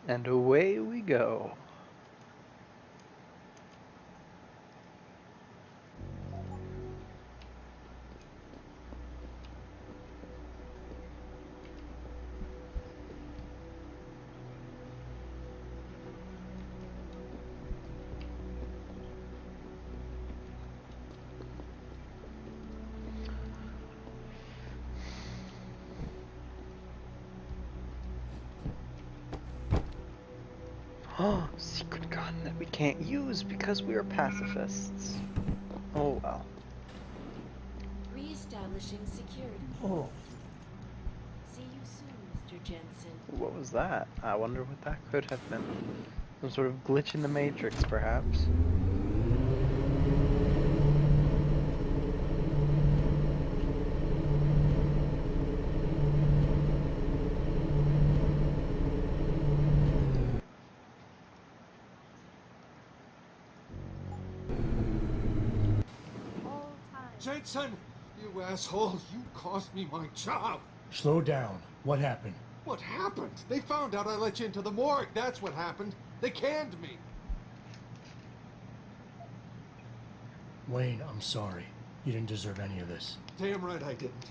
And away we go. Oh, secret gun that we can't use because we are pacifists. Oh well. Re-establishing security. Oh, See you soon, Mr. Jensen. what was that? I wonder what that could have been. Some sort of glitch in the matrix, perhaps. Jensen, you asshole, you cost me my job. Slow down. What happened? What happened? They found out I let you into the morgue. That's what happened. They canned me. Wayne, I'm sorry. You didn't deserve any of this. Damn right I didn't.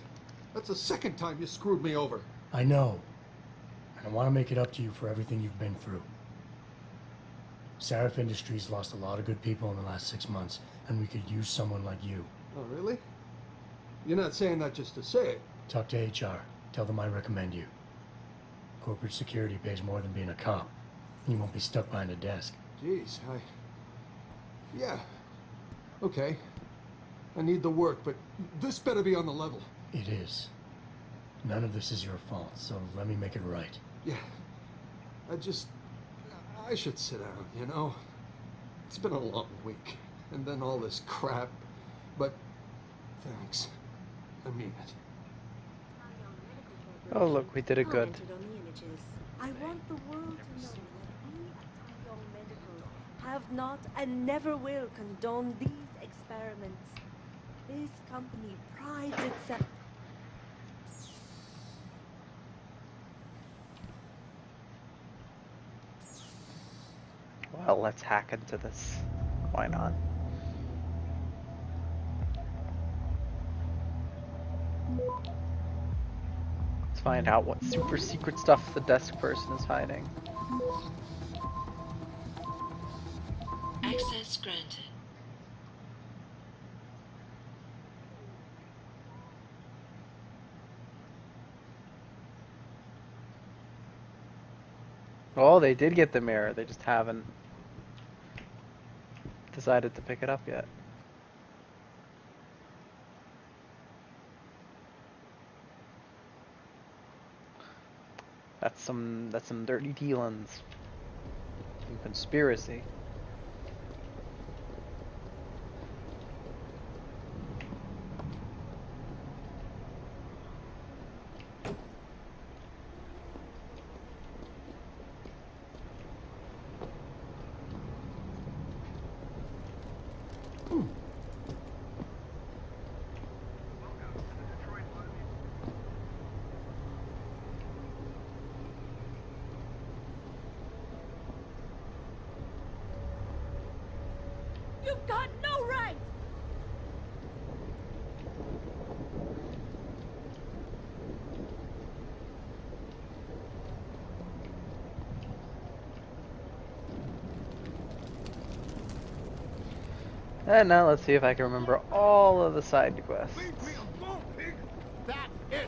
That's the second time you screwed me over. I know. And I want to make it up to you for everything you've been through. Sarif Industries lost a lot of good people in the last 6 months, and we could use someone like you. Oh, really? You're not saying that just to say it. Talk to HR. Tell them I recommend you. Corporate security pays more than being a cop. You won't be stuck behind a desk. Jeez, yeah. Okay. I need the work, but this better be on the level. It is. None of this is your fault, so let me make it right. Yeah. I should sit down, you know? It's been a long week, and then all this crap. But thanks. I mean it. Oh look, we did it good. I want the world to know that we at Taiwan Medical have not and never will condone these experiments. This company prides itself. Well, let's hack into this. Why not? Let's find out what super secret stuff the desk person is hiding. Access granted. Oh, they did get the mirror. They just haven't decided to pick it up yet. That's some dirty dealings. Some conspiracy. You've got no right! And now let's see if I can remember all of the side quests. Leave me alone, pig! That's it!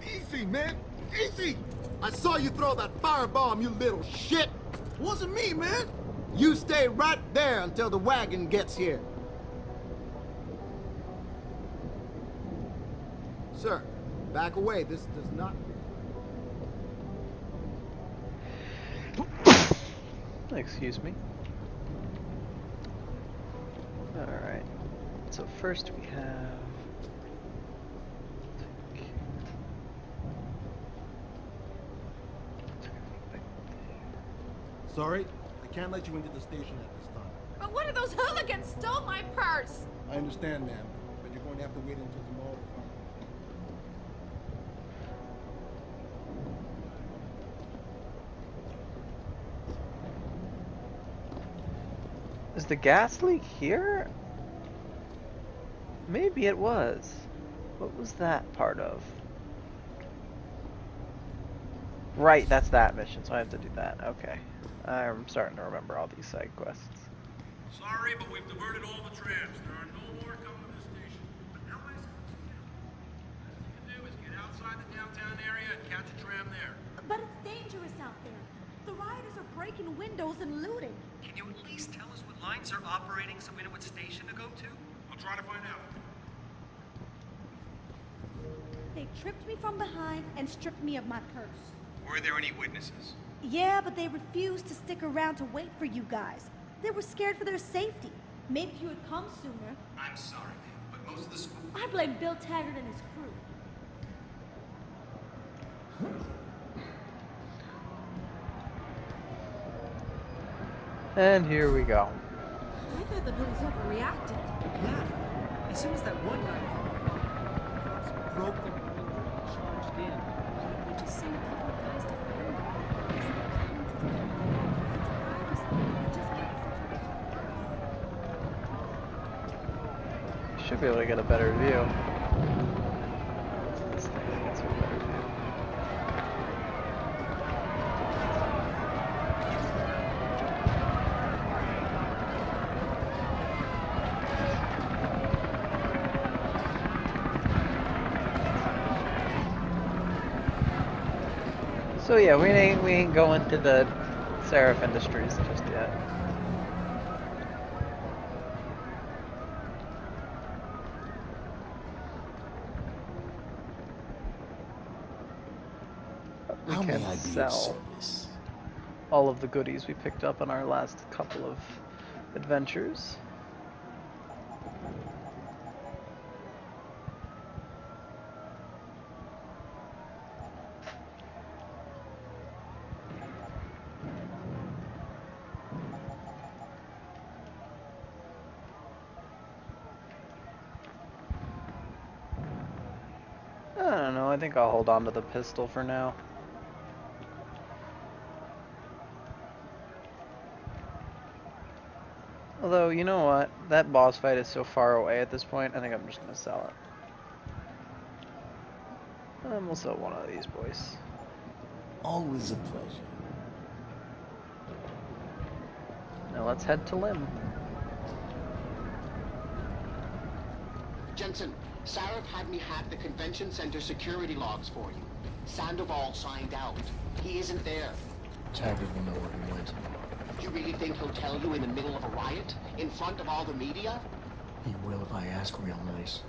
Easy, man! Easy! I saw you throw that firebomb, you little shit! Wasn't me, man! You stay right there until the wagon gets here. Sir, back away. This does not... Excuse me. Alright. So first we have... Sorry, I can't let you into the station at this time. But one of those hooligans stole my purse! I understand, ma'am, but you're going to have to wait until tomorrow. the gas leak here? Maybe it was. What was that part of? Right, that's that mission, so I have to do that. Okay. I'm starting to remember all these side quests. Sorry, but we've diverted all the trams. There are no more coming to this station. But now I see what you can do is get outside the downtown area and catch a tram there. But it's dangerous out there. The rioters are breaking windows and looting. Can you at least tell us what lines are operating so we know what station to go to? I'll try to find out. They tripped me from behind and stripped me of my purse. Were there any witnesses? Yeah, but they refused to stick around to wait for you guys. They were scared for their safety. Maybe if you had come sooner. I'm sorry, but most of the school... I blame Bill Taggart and his crew. And here we go. I thought the police overreacted. Yeah. As soon as that one guy broke the window and charged in. They just sent a couple of guys to find them. Should be able to get a better view. This thing gets a better view. So yeah, we ain't going to the Seraph Industries just yet. We How may can I be of sell service? all of the goodies we picked up on our last couple of adventures. I don't know, I think I'll hold on to the pistol for now. Although, you know what? That boss fight is so far away at this point, I think I'm just gonna sell it. We'll sell one of these boys. Always a pleasure. Now let's head to Lim. Jensen, Sarah had me hack the convention center security logs for you. Sandoval signed out. He isn't there. Taggart will know where he went. You really think he'll tell you in the middle of a riot? In front of all the media? He will if I ask real nice.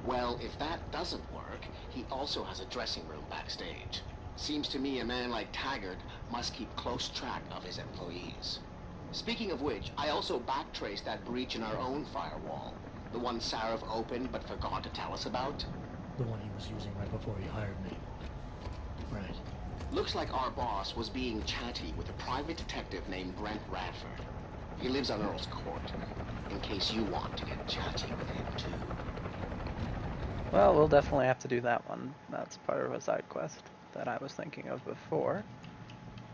Well, if that doesn't work, he also has a dressing room backstage. Seems to me a man like Taggart must keep close track of his employees. Speaking of which, I also backtraced that breach in our own firewall. The one Sarah opened but forgot to tell us about. The one he was using right before he hired me. Right. Looks like our boss was being chatty with a private detective named Brent Radford. He lives on Earl's Court, in case you want to get chatty with him too. Well, we'll definitely have to do that one. That's part of a side quest that I was thinking of before.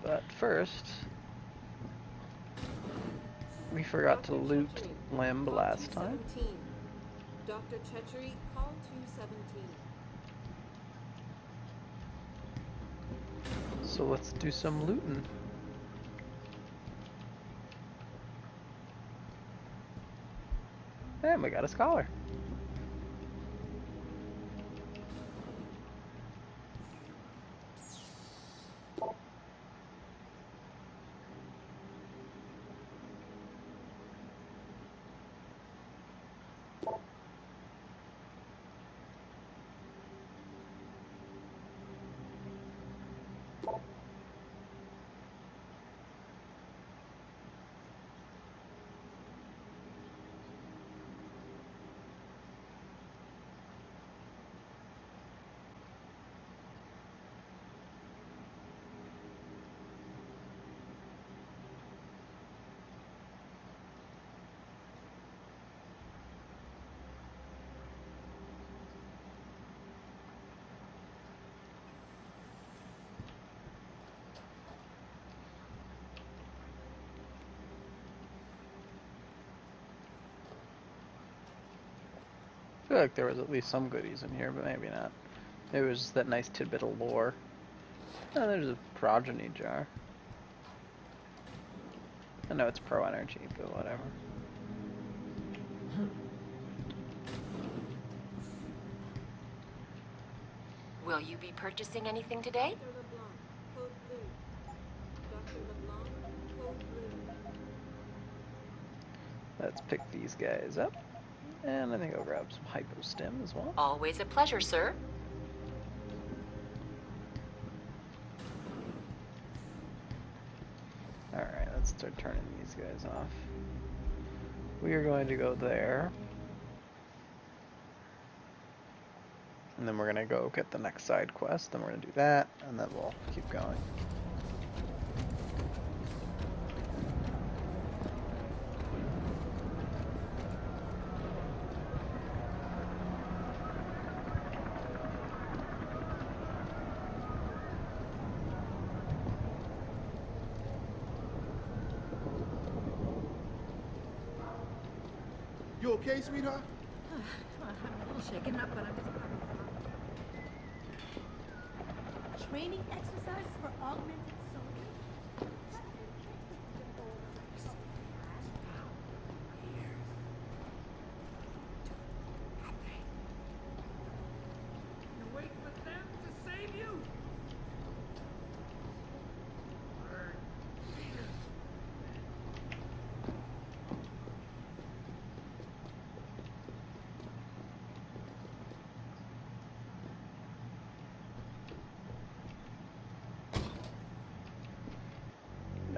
But first, we forgot to loot Limb last time. Dr. Chechery, call 217. So let's do some looting. And we got a scholar. feel like there was at least some goodies in here, but maybe not. It was just that nice tidbit of lore. Oh, there's a progeny jar. I know it's pro energy, but whatever. Will you be purchasing anything today? Dr. LeBlanc, code blue. Dr. LeBlanc, code blue. Let's pick these guys up. And I think I'll grab some hypostim as well. Always a pleasure, sir. Alright, let's start turning these guys off. We are going to go there. And then we're going to go get the next side quest. Then we're going to do that. And then we'll keep going. You okay, sweetheart? I'm a little shaken up, but I'm Training exercises for augmented soldiers? You wait for them to save you?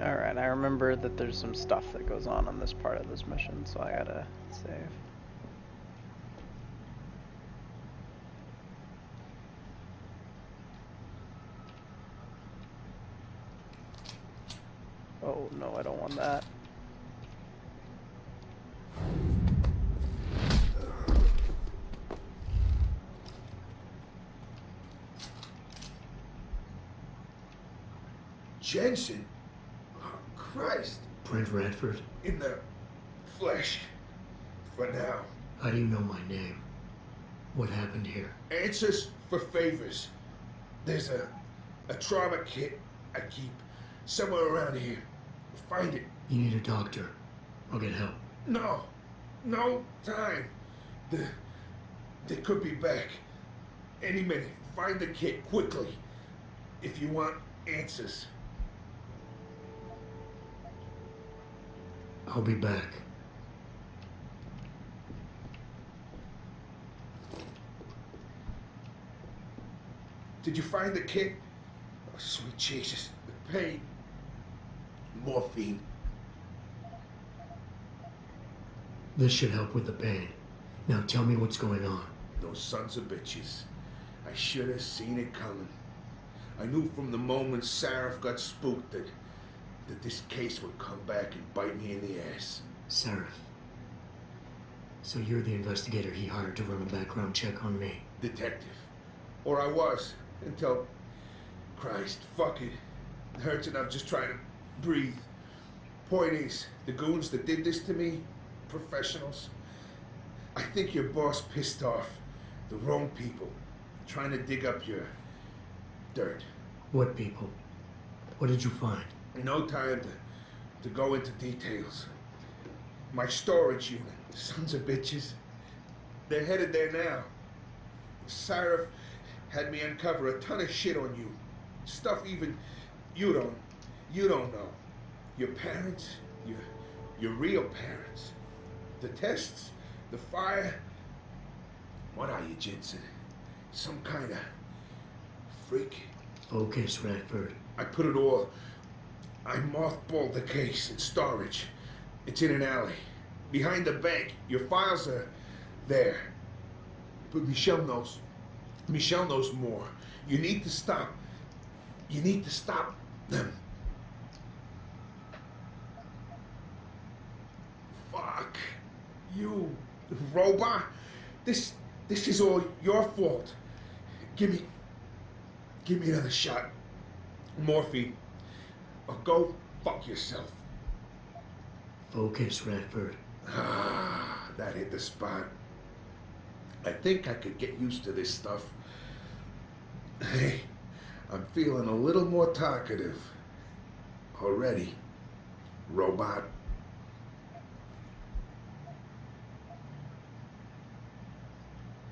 Alright, I remember that there's some stuff that goes on this part of this mission, so I gotta save. Oh no, I don't want that. Jensen? Oh, Christ. Brent Radford? In the flesh. For now. How do you know my name? What happened here? Answers for favors. There's a trauma kit I keep somewhere around here. Find it. You need a doctor. I'll get help. No. No time. They could be back. Any minute. Find the kit quickly. If you want answers. I'll be back. Did you find the kit? Oh, sweet Jesus. The pain. Morphine. This should help with the pain. Now tell me what's going on. Those sons of bitches. I should have seen it coming. I knew from the moment Sarif got spooked that this case would come back and bite me in the ass. Sarif. So you're the investigator he hired to run a background check on me. Detective. Or I was. Until... Christ, fuck it. It hurts enough just trying to breathe. Point is, the goons that did this to me, professionals. I think your boss pissed off the wrong people. Trying to dig up your... dirt. What people? What did you find? No time to go into details. My storage unit, sons of bitches. They're headed there now. Sarif had me uncover a ton of shit on you. Stuff even you don't know. Your parents, your real parents. The tests, the fire. What are you, Jensen? Some kind of freak? Focus, Radford. I put it all... I mothballed the case in storage. It's in an alley. Behind the bank. Your files are there. But Michelle knows. Michelle knows more. You need to stop. You need to stop them. Fuck. You robot. This is all your fault. Give me another shot. Morphine. Or go fuck yourself. Focus, Radford. Ah, that hit the spot. I think I could get used to this stuff. Hey, I'm feeling a little more talkative already, robot.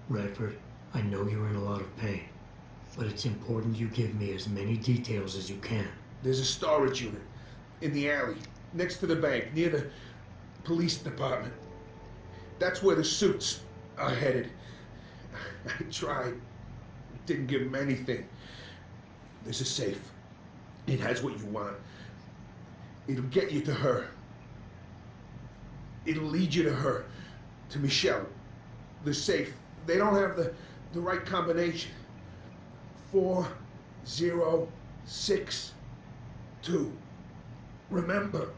Radford, I know you're in a lot of pain, but it's important you give me as many details as you can. There's a storage unit in the alley, next to the bank, near the police department. That's where the suits are headed. I tried. Didn't give them anything. There's a safe. It has what you want. It'll get you to her. It'll lead you to her. To Michelle. The safe. They don't have the right combination. 4062. Remember.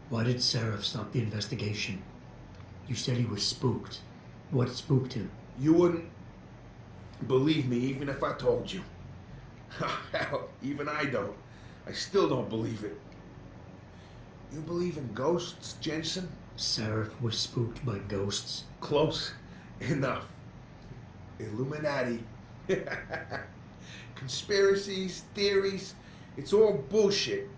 Why did Sarah stop the investigation? You said he was spooked. What spooked him? You wouldn't believe me even if I told you. Hell, even I don't. I still don't believe it. You believe in ghosts, Jensen? Sarah was spooked by ghosts? Close enough. Illuminaughty. Conspiracies, theories, it's all bullshit.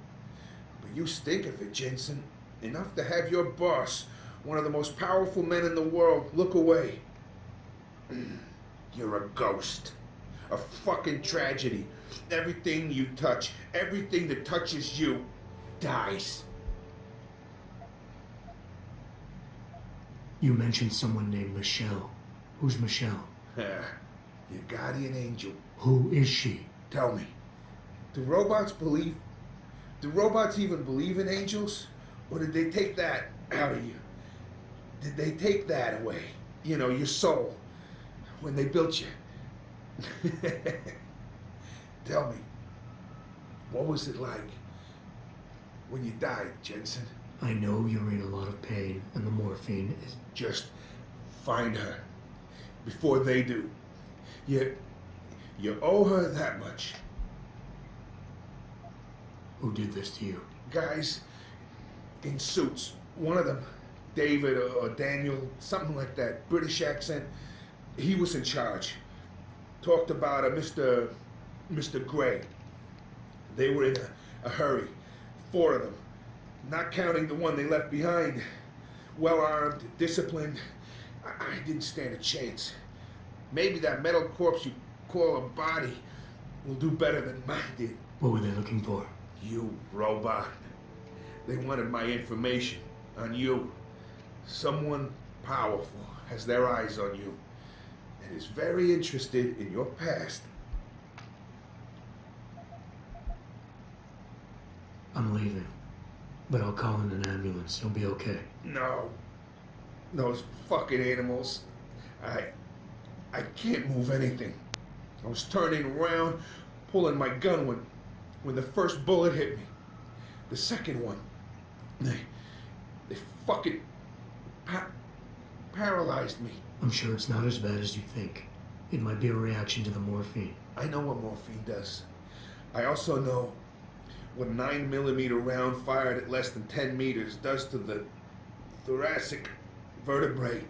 But you stink of it, Jensen. Enough to have your boss, one of the most powerful men in the world, look away. You're a ghost. A fucking tragedy. Everything you touch, everything that touches you, dies. You mentioned someone named Michelle. Who's Michelle? Your guardian angel. Who is she? Tell me, do robots even believe in angels? Or did they take that out of you? Did they take that away? You know, your soul, when they built you? Tell me, what was it like when you died, Jensen? I know you're in a lot of pain, and the morphine is... Just find her before they do. You owe her that much. Who did this to you? Guys in suits. One of them, David or Daniel, something like that, British accent. He was in charge. Talked about a Mr. Gray. They were in a hurry. 4 of them. Not counting the one they left behind. Well-armed, disciplined. I didn't stand a chance. Maybe that metal corpse you call a body will do better than mine did. What were they looking for? You robot. They wanted my information on you. Someone powerful has their eyes on you and is very interested in your past. I'm leaving, but I'll call in an ambulance. You'll be okay. No. Those fucking animals. I can't move anything. I was turning around, pulling my gun when the first bullet hit me. The second one, they fucking paralyzed me. I'm sure it's not as bad as you think. It might be a reaction to the morphine. I know what morphine does. I also know what a 9mm round fired at less than 10 meters does to the thoracic vertebrae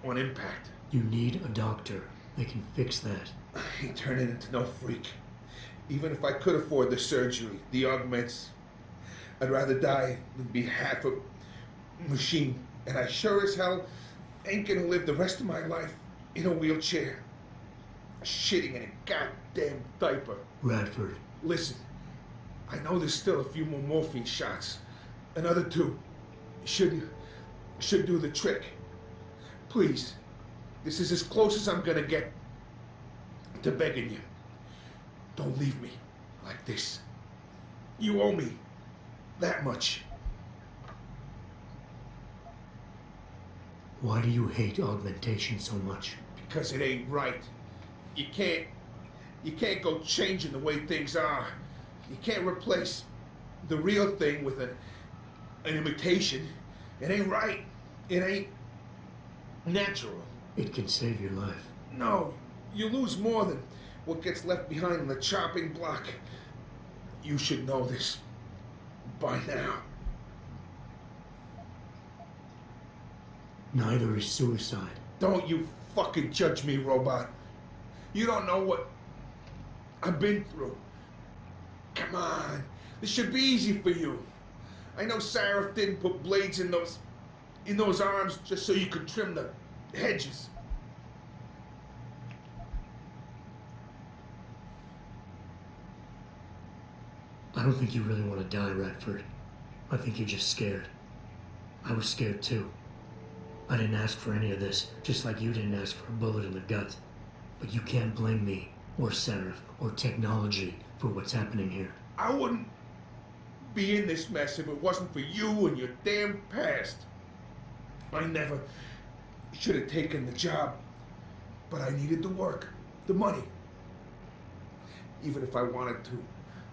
on impact. You need a doctor. They can fix that. I ain't turning into no freak. Even if I could afford the surgery, the augments, I'd rather die than be half a machine. And I sure as hell ain't gonna live the rest of my life in a wheelchair, shitting in a goddamn diaper. Radford. Listen, I know there's still a few more morphine shots. Another 2 should do the trick. Please, this is as close as I'm gonna get to begging you. Don't leave me like this. You owe me that much. Why do you hate augmentation so much? Because it ain't right. You can't go changing the way things are. You can't replace the real thing with an imitation. It ain't right. It ain't natural. It can save your life. No, you lose more than what gets left behind on the chopping block. You should know this. by now. Neither is suicide. Don't you fucking judge me, robot. You don't know what I've been through. Come on. This should be easy for you. I know Sarah didn't put blades in those arms just so you could trim the hedges. I don't think you really want to die, Radford. I think you're just scared. I was scared too. I didn't ask for any of this, just like you didn't ask for a bullet in the gut. But you can't blame me, or Sarah, or technology for what's happening here. I wouldn't be in this mess if it wasn't for you and your damn past. I never should have taken the job, but I needed the work, the money. Even if I wanted to,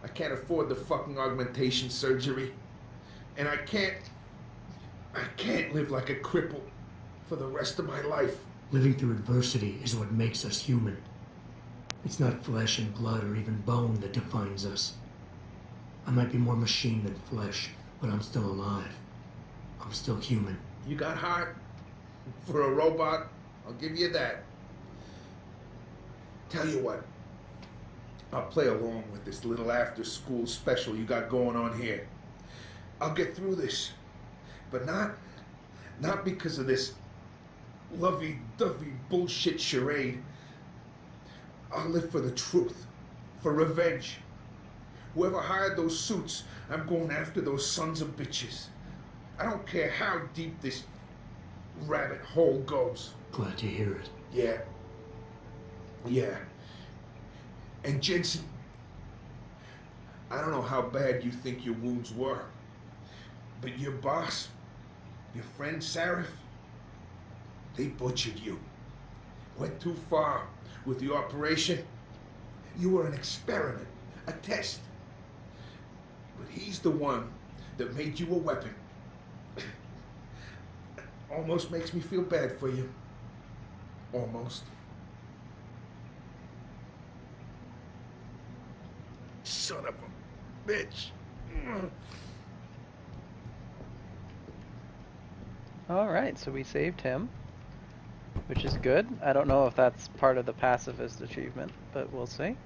I can't afford the fucking augmentation surgery. And I can't live like a cripple for the rest of my life. Living through adversity is what makes us human. It's not flesh and blood or even bone that defines us. I might be more machine than flesh, but I'm still alive. I'm still human. You got heart for a robot, I'll give you that. Tell you what, I'll play along with this little after-school special you got going on here. I'll get through this, but not because of this lovey-dovey bullshit charade. I'll live for the truth, for revenge. Whoever hired those suits, I'm going after those sons of bitches. I don't care how deep this rabbit hole goes. Glad to hear it. Yeah. And Jensen, I don't know how bad you think your wounds were, but your boss, your friend Sarif, they butchered you. Went too far with the operation. You were an experiment, a test. But he's the one that made you a weapon. Almost makes me feel bad for you. Almost. Son of a bitch. Alright, so we saved him, which is good. I don't know if that's part of the pacifist achievement, but we'll see.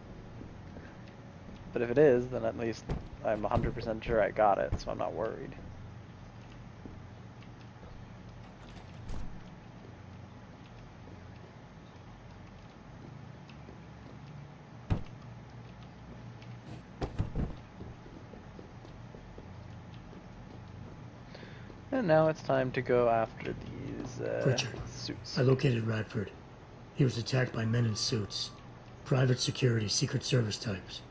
But if it is, then at least I'm 100% sure I got it, so I'm not worried. And now it's time to go after these Pritchard, suits. I located Radford. He was attacked by men in suits. Private security, Secret Service types.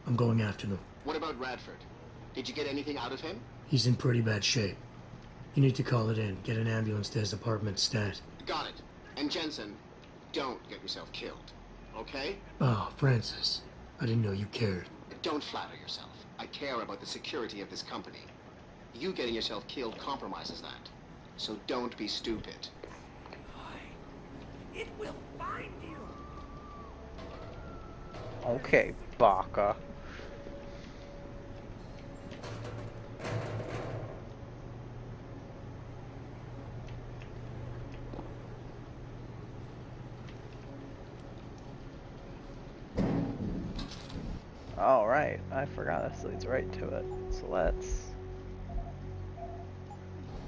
I'm going after them. What about Radford? Did you get anything out of him? He's in pretty bad shape. You need to call it in. Get an ambulance to his apartment stat. Got it. And Jensen, don't get yourself killed, okay? Oh, Francis. I didn't know you cared. Don't flatter yourself. I care about the security of this company. You getting yourself killed compromises that. So don't be stupid. It will find you. Okay, Baka. Alright, I forgot this leads right to it. So let's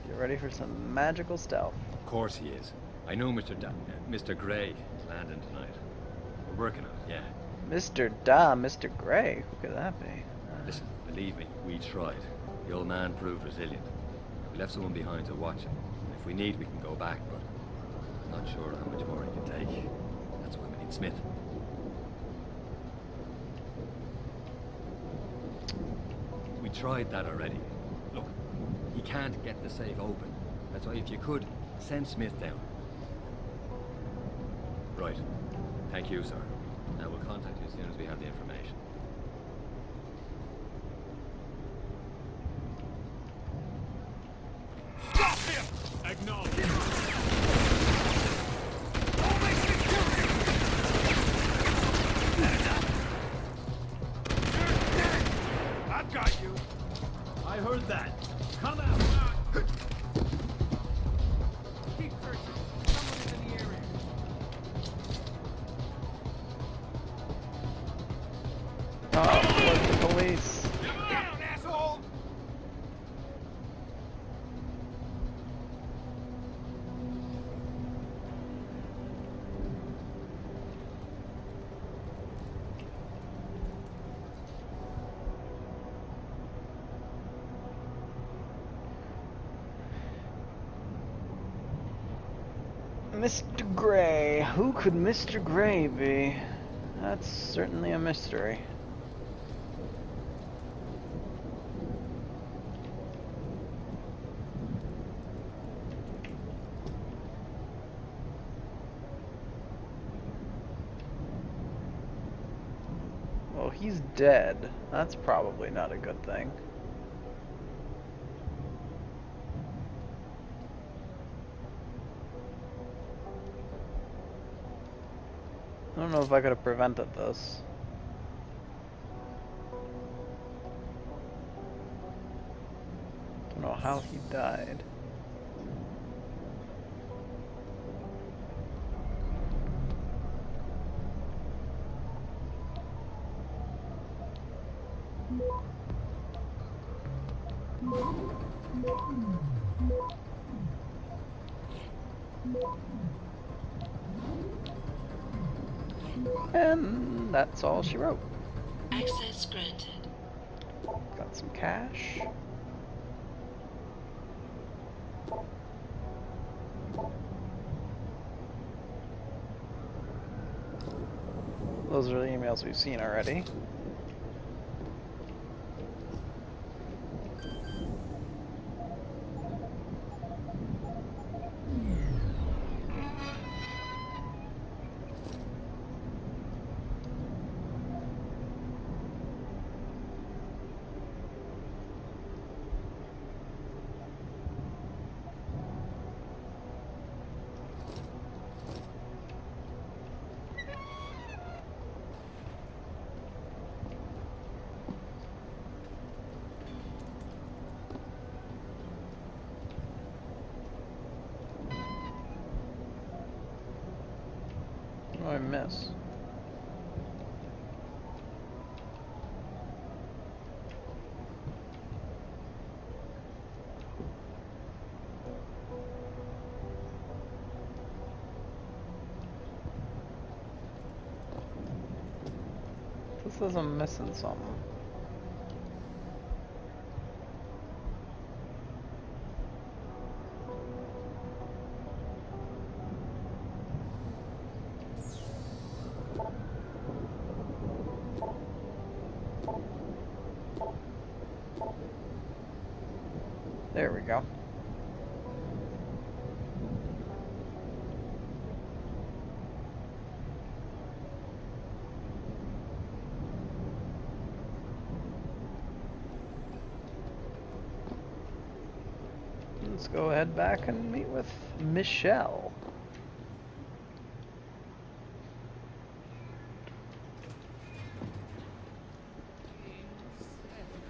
get ready for some magical stealth. Of course he is. I know Mr. Gray is landing tonight. We're working on it, yeah. Mr. Gray? Who could that be? Listen, believe me, we tried. The old man proved resilient. We left someone behind to watch him. If we need, we can go back, but I'm not sure how much more he can take. That's why we need Smith. We tried that already. Look, he can't get the safe open. That's why if you could, send Smith down. Right. Thank you, sir. Now we'll contact you as soon as we have the information. Stop him! Acknowledge. I've got you. I heard Mr. Gray. Who could Mr. Gray be? That's certainly a mystery. Well, he's dead. That's probably not a good thing. I don't know if I could have prevented this. Don't know how he died. And that's all she wrote. Access granted. Got some cash. Those are the emails we've seen already. What did I miss? This says I'm missing something. There we go. Let's go head back and meet with Michelle.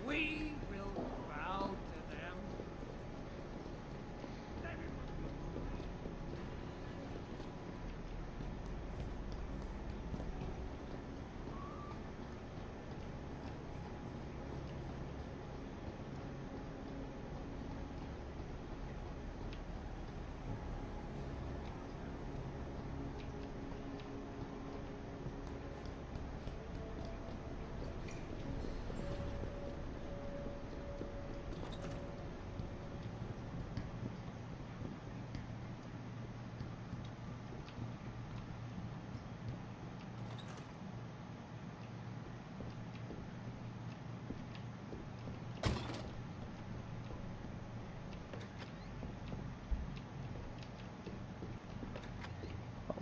We will bow to them.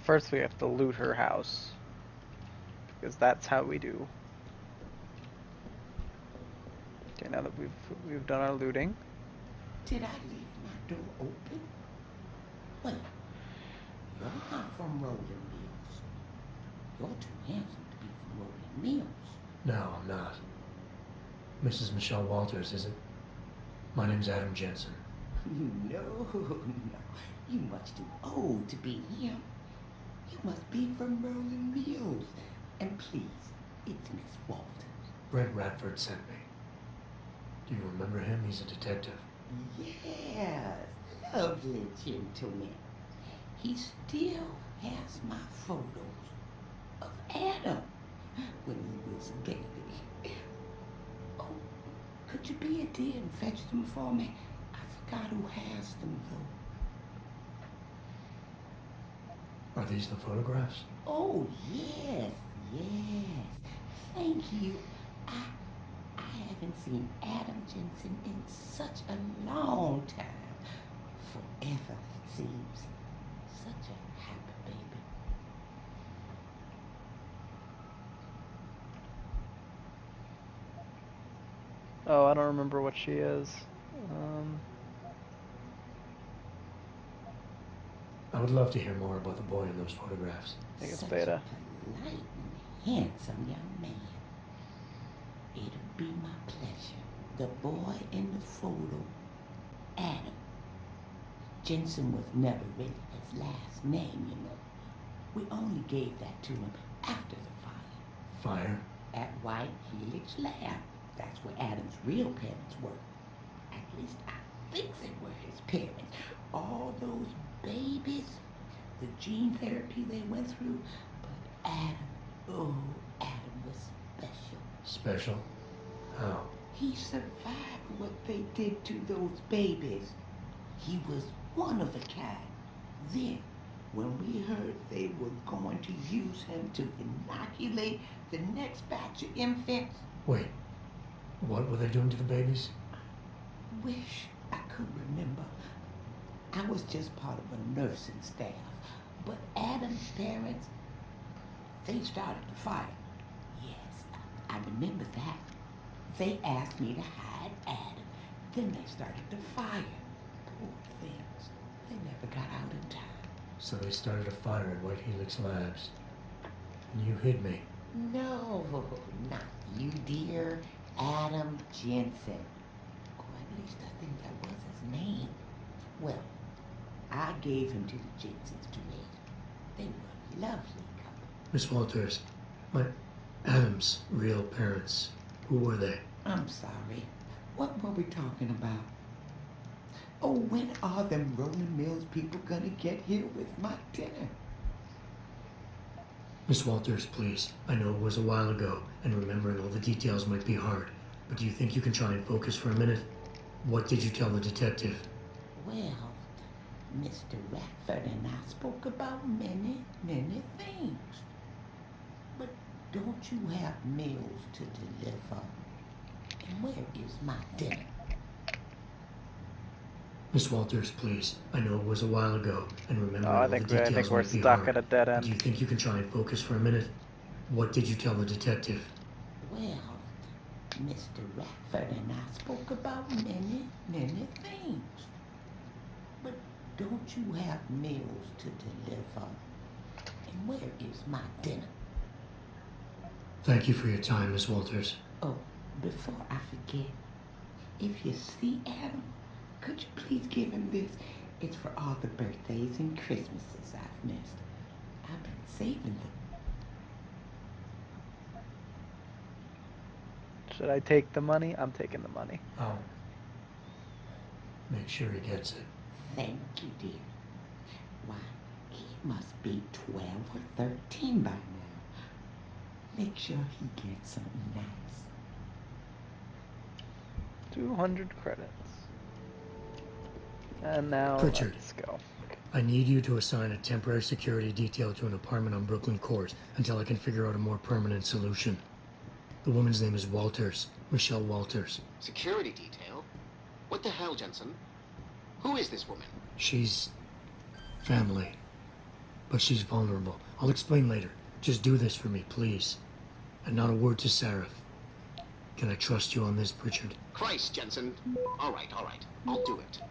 First we have to loot her house, because that's how we do. Okay, now that we've done our looting. Did I leave my door open? Wait, you're not from Rolling Mills. You're too handsome to be from Rolling Mills. No, I'm not. Mrs. Michelle Walters, is it? My name's Adam Jensen. No, you much too old to be him. You must be from Rolling Mills. And please, it's Miss Walters. Brent Radford sent me. Do you remember him? He's a detective. Yes, lovely gentleman. He still has my photos of Adam when he was a baby. Oh, could you be a dear and fetch them for me? I forgot who has them, though. Are these the photographs? Oh, yes, yes. Thank you. I haven't seen Adam Jensen in such a long time. Forever, it seems. Such a happy baby. Oh, I don't remember what she is. I would love to hear more about the boy in those photographs. I think it's Such Beta. a polite and handsome young man. It'll be my pleasure. The boy in the photo, Adam. Jensen was never really his last name, you know. We only gave that to him after the fire. Fire? At White Helix Lab. That's where Adam's real parents were. At least I think they were his parents. All those babies, the gene therapy they went through. But Adam, Adam was special. Special? How? He survived what they did to those babies. He was one of a kind. Then, when we heard they were going to use him to inoculate the next batch of infants... Wait, what were they doing to the babies? Wish I could remember. I was just part of a nursing staff. But Adam's parents, they started the fire. Yes, I remember that. They asked me to hide Adam. Then they started the fire. Poor things. They never got out in time. So they started a fire at White Helix Labs. And you hid me. No, not you, dear. Adam Jensen. Or at least I think that was his name. Well, I gave him to the Jensens to raise. They were a lovely couple. Miss Walters, my Adam's real parents, who were they? I'm sorry. What were we talking about? Oh, when are them Rolling Mills people gonna get here with my dinner? Miss Walters, please. I know it was a while ago, and remembering all the details might be hard, but do you think you can try and focus for a minute? What did you tell the detective? Well, Mr. Radford and I spoke about many, many things. But don't you have meals to deliver? And where is my dinner? Miss Walters, please. I know it was a while ago, and remembering I all the think details we're might be stuck hard. at a dead But end. do you think you can try and focus for a minute? What did you tell the detective? Well, Mr. Radford and I spoke about many, many things. But don't you have meals to deliver? And where is my dinner? Thank you for your time, Miss Walters. Oh, before I forget, if you see Adam, could you please give him this? It's for all the birthdays and Christmases I've missed. I've been saving them. Should I take the money? I'm taking the money. I'll make sure he gets it. Thank you, dear. Why, he must be 12 or 13 by now. Make sure he gets something nice. 200 credits. And now Pritchard. let's go. I need you to assign a temporary security detail to an apartment on Brooklyn Court until I can figure out a more permanent solution. The woman's name is Walters, Michelle Walters. Security detail? What the hell, Jensen? Who is this woman? She's family, but she's vulnerable. I'll explain later. Just do this for me, please. And not a word to Sarah. Can I trust you on this, Pritchard? Christ, Jensen. All right. I'll do it.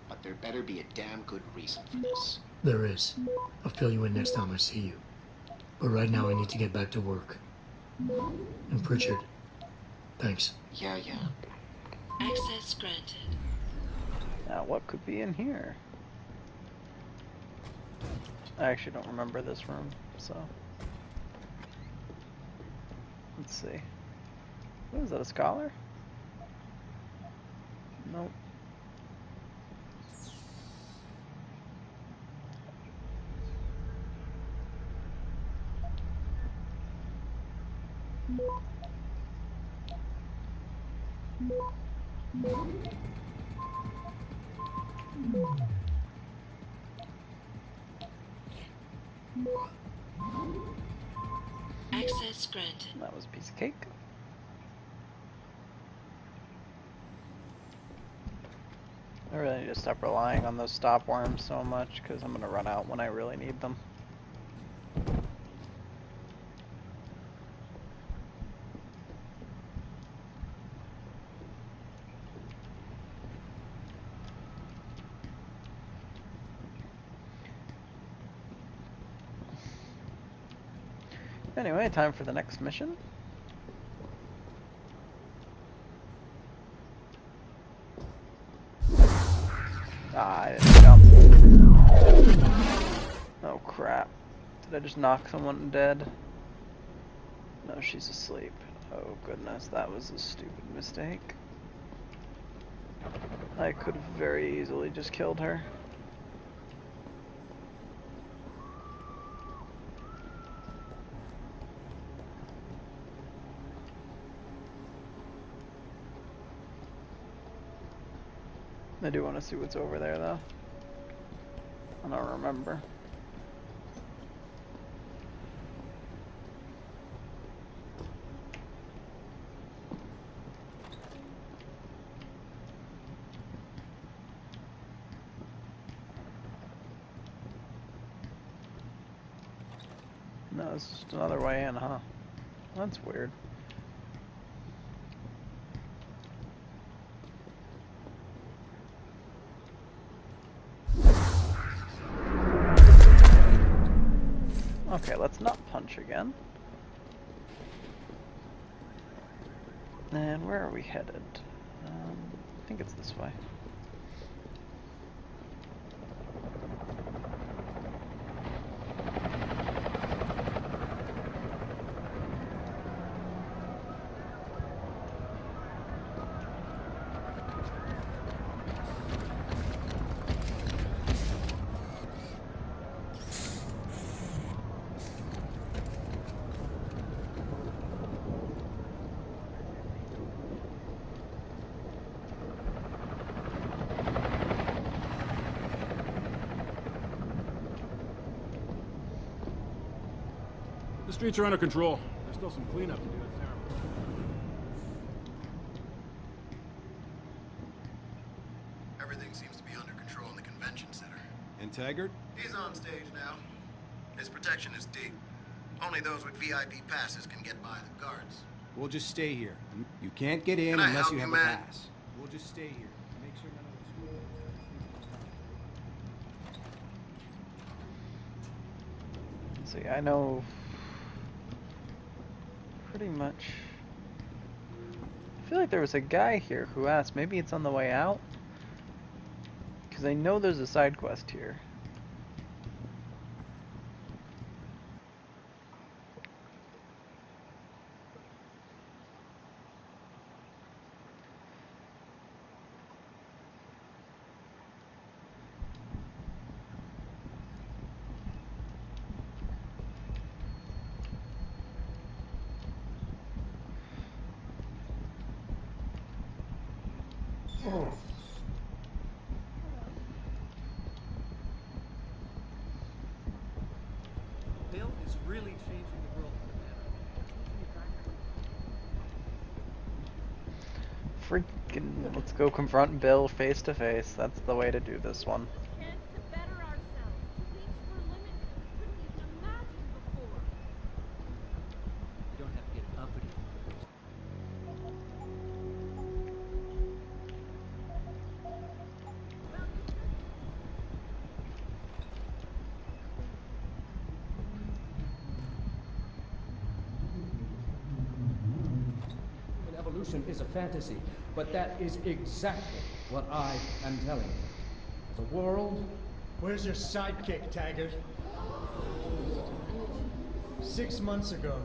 But there better be a damn good reason for this. There is. I'll fill you in next time I see you. But right now I need to get back to work. And Pritchard, thanks. Yeah. Access granted. Now what could be in here? I actually don't remember this room, so... Let's see. What is that, a scholar? Nope. Access granted. That was a piece of cake. I really need to stop relying on those stop worms so much, because I'm going to run out when I really need them. Anyway, time for the next mission. Ah, I didn't jump. Oh crap. Did I just knock someone dead? No, she's asleep. Oh goodness, that was a stupid mistake. I could have very easily just killed her. I do want to see what's over there, though. I don't remember. No, it's just another way in, huh? That's weird. Okay, let's not punch again. And where are we headed? I think it's this way. The streets are under control. There's still some cleanup to do. Everything seems to be under control in the convention center. And Taggart? He's on stage now. His protection is deep. Only those with VIP passes can get by the guards. We'll just stay here. You can't get in Can I unless help you you, have man? a pass. We'll just stay here. Make sure none of the See, I know pretty much. I feel like there was a guy here who asked, maybe it's on the way out? Because I know there's a side quest here. Bill is really changing the world for the better. Freaking, let's go confront Bill face to face. That's the way to do this one. You don't have to get uppity. Human evolution is a fantasy, but that is exactly what I am telling you. The world. Where's your sidekick, Taggart? 6 months ago,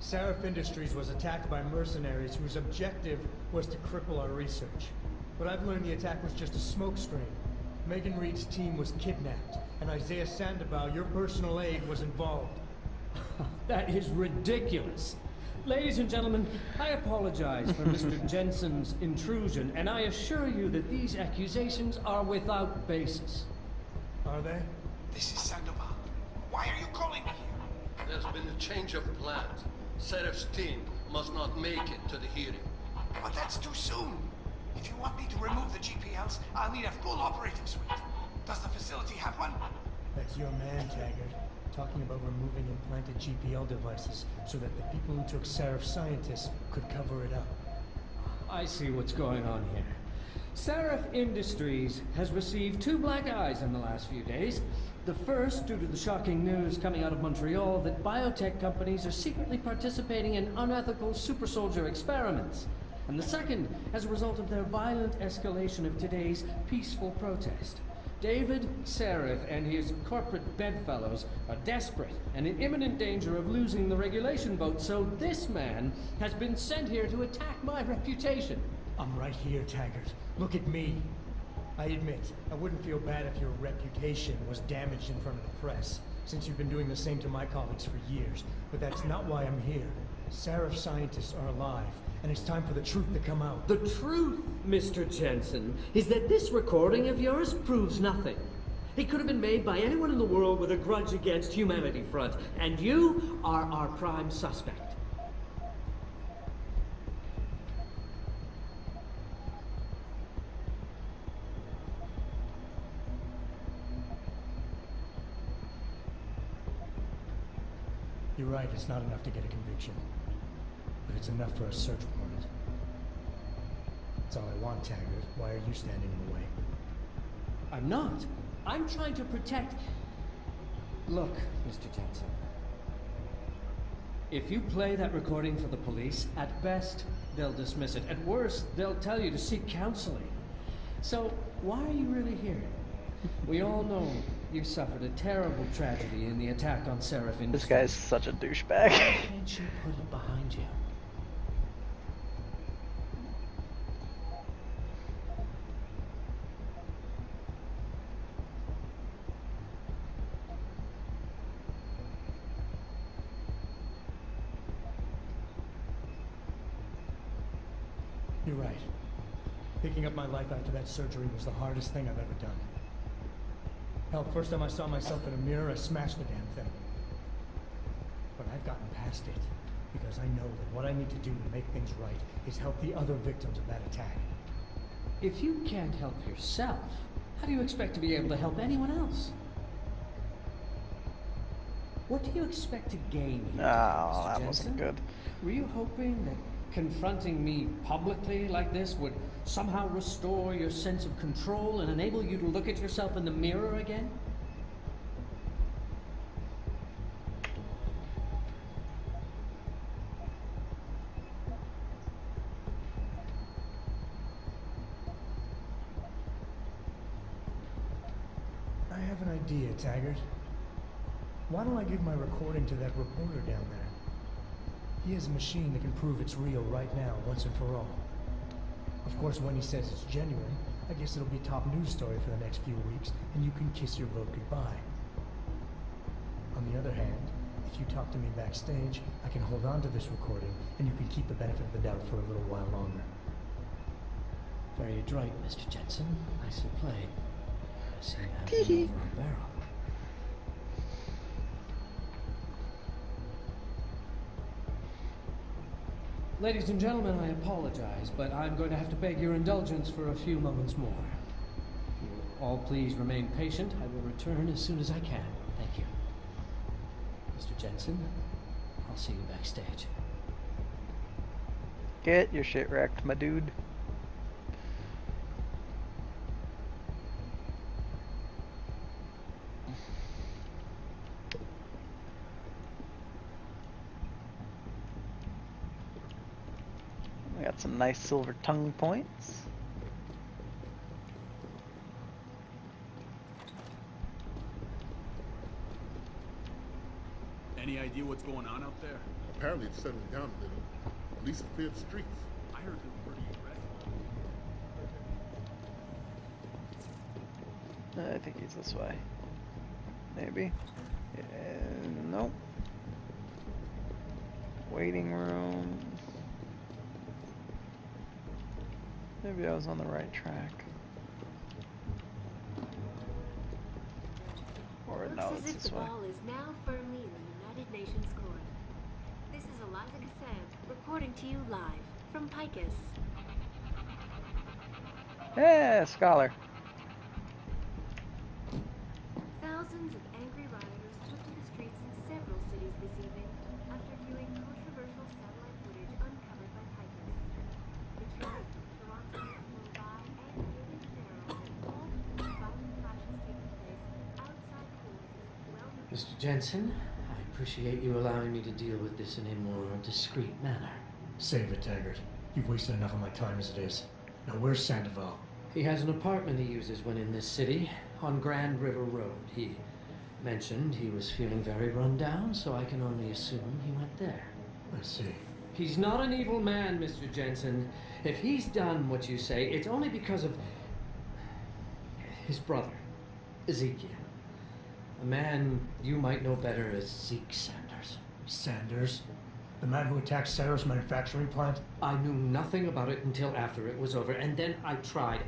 Seraph Industries was attacked by mercenaries whose objective was to cripple our research. But I've learned the attack was just a smokescreen. Megan Reed's team was kidnapped, and Isaiah Sandoval, your personal aide, was involved. That is ridiculous. Ladies and gentlemen, I apologize for Mr. Jensen's intrusion, and I assure you that these accusations are without basis. Are they? This is Sandoval. Why are you calling me here? There's been a change of plans. Sheriff's team must not make it to the hearing. But that's too soon. If you want me to remove the GPLs, I'll need a full operating suite. Does the facility have one? That's your man, Taggart, talking about removing implanted GPL devices so that the people who took Seraph scientists could cover it up. I see what's going on here. Seraph Industries has received 2 black eyes in the last few days. The first, due to the shocking news coming out of Montreal that biotech companies are secretly participating in unethical super soldier experiments. And the second, as a result of their violent escalation of today's peaceful protest. David, Seraph, and his corporate bedfellows are desperate and in imminent danger of losing the regulation vote, so this man has been sent here to attack my reputation. I'm right here, Taggart. Look at me. I admit, I wouldn't feel bad if your reputation was damaged in front of the press, since you've been doing the same to my colleagues for years. But that's not why I'm here. Seraph scientists are alive, and it's time for the truth to come out. The truth, Mr. Jensen, is that this recording of yours proves nothing. It could have been made by anyone in the world with a grudge against Humanity Front, and you are our prime suspect. You're right, it's not enough to get a conviction. But it's enough for a search warrant. That's all I want, Taggart. Why are you standing in the way? I'm not. I'm trying to protect... Look, Mr. Jensen. If you play that recording for the police, at best, they'll dismiss it. At worst, they'll tell you to seek counseling. So, why are you really here? We all know you suffered a terrible tragedy in the attack on Seraph Industries. This guy's such a douchebag. Why can't you put it behind you? You're right. Picking up my life after that surgery was the hardest thing I've ever done. Hell, first time I saw myself in a mirror, I smashed the damn thing. But I've gotten past it, because I know that what I need to do to make things right is help the other victims of that attack. If you can't help yourself, how do you expect to be able to help anyone else? What do you expect to gain here, Oh, Mr. that wasn't Jensen? good. Were you hoping that confronting me publicly like this would somehow restore your sense of control and enable you to look at yourself in the mirror again? I have an idea, Taggart. Why don't I give my recording to that reporter down there? He has a machine that can prove it's real right now, once and for all. Of course, when he says it's genuine, I guess it'll be top news story for the next few weeks, and you can kiss your vote goodbye. On the other hand, if you talk to me backstage, I can hold on to this recording, and you can keep the benefit of the doubt for a little while longer. Very adroit, Mr. Jensen. Nicely played. I see you have one over a barrel. Ladies and gentlemen, I apologize, but I'm going to have to beg your indulgence for a few moments more. If you will all please remain patient, I will return as soon as I can. Thank you. Mr. Jensen, I'll see you backstage. Get your shit wrecked, my dude. We got some nice silver tongue points. Any idea what's going on out there? Apparently it's settling down a little. Police have cleared the streets. I heard they were pretty aggressive. I think he's this way. Maybe. Nope. Waiting room. Maybe I was on the right track. Or No, Looks it's as if this the way. ball is now firmly in the United Nations court. This is Eliza Kassab reporting to you live from Picus. Yeah, scholar. Thousands of angry rioters took to the streets in several cities this evening after viewing controversial satellite footage uncovered by Picus. Detroit, Toronto, Mumbai, and Rio de Janeiro have all witnessed violent clashes taking place outside quarters of well-known... Mr. Jensen, I appreciate you allowing me to deal with this in a more discreet manner. Save it, Taggart. You've wasted enough of my time as it is. Now, where's Sandoval? He has an apartment he uses when in this city, on Grand River Road. He mentioned he was feeling very run down, so I can only assume he went there. I see. He's not an evil man, Mr. Jensen. If he's done what you say, it's only because of his brother, Ezekiel. A man you might know better as Zeke Sanders. Sanders? The man who attacked Sarah's manufacturing plant? I knew nothing about it until after it was over, and then I tried.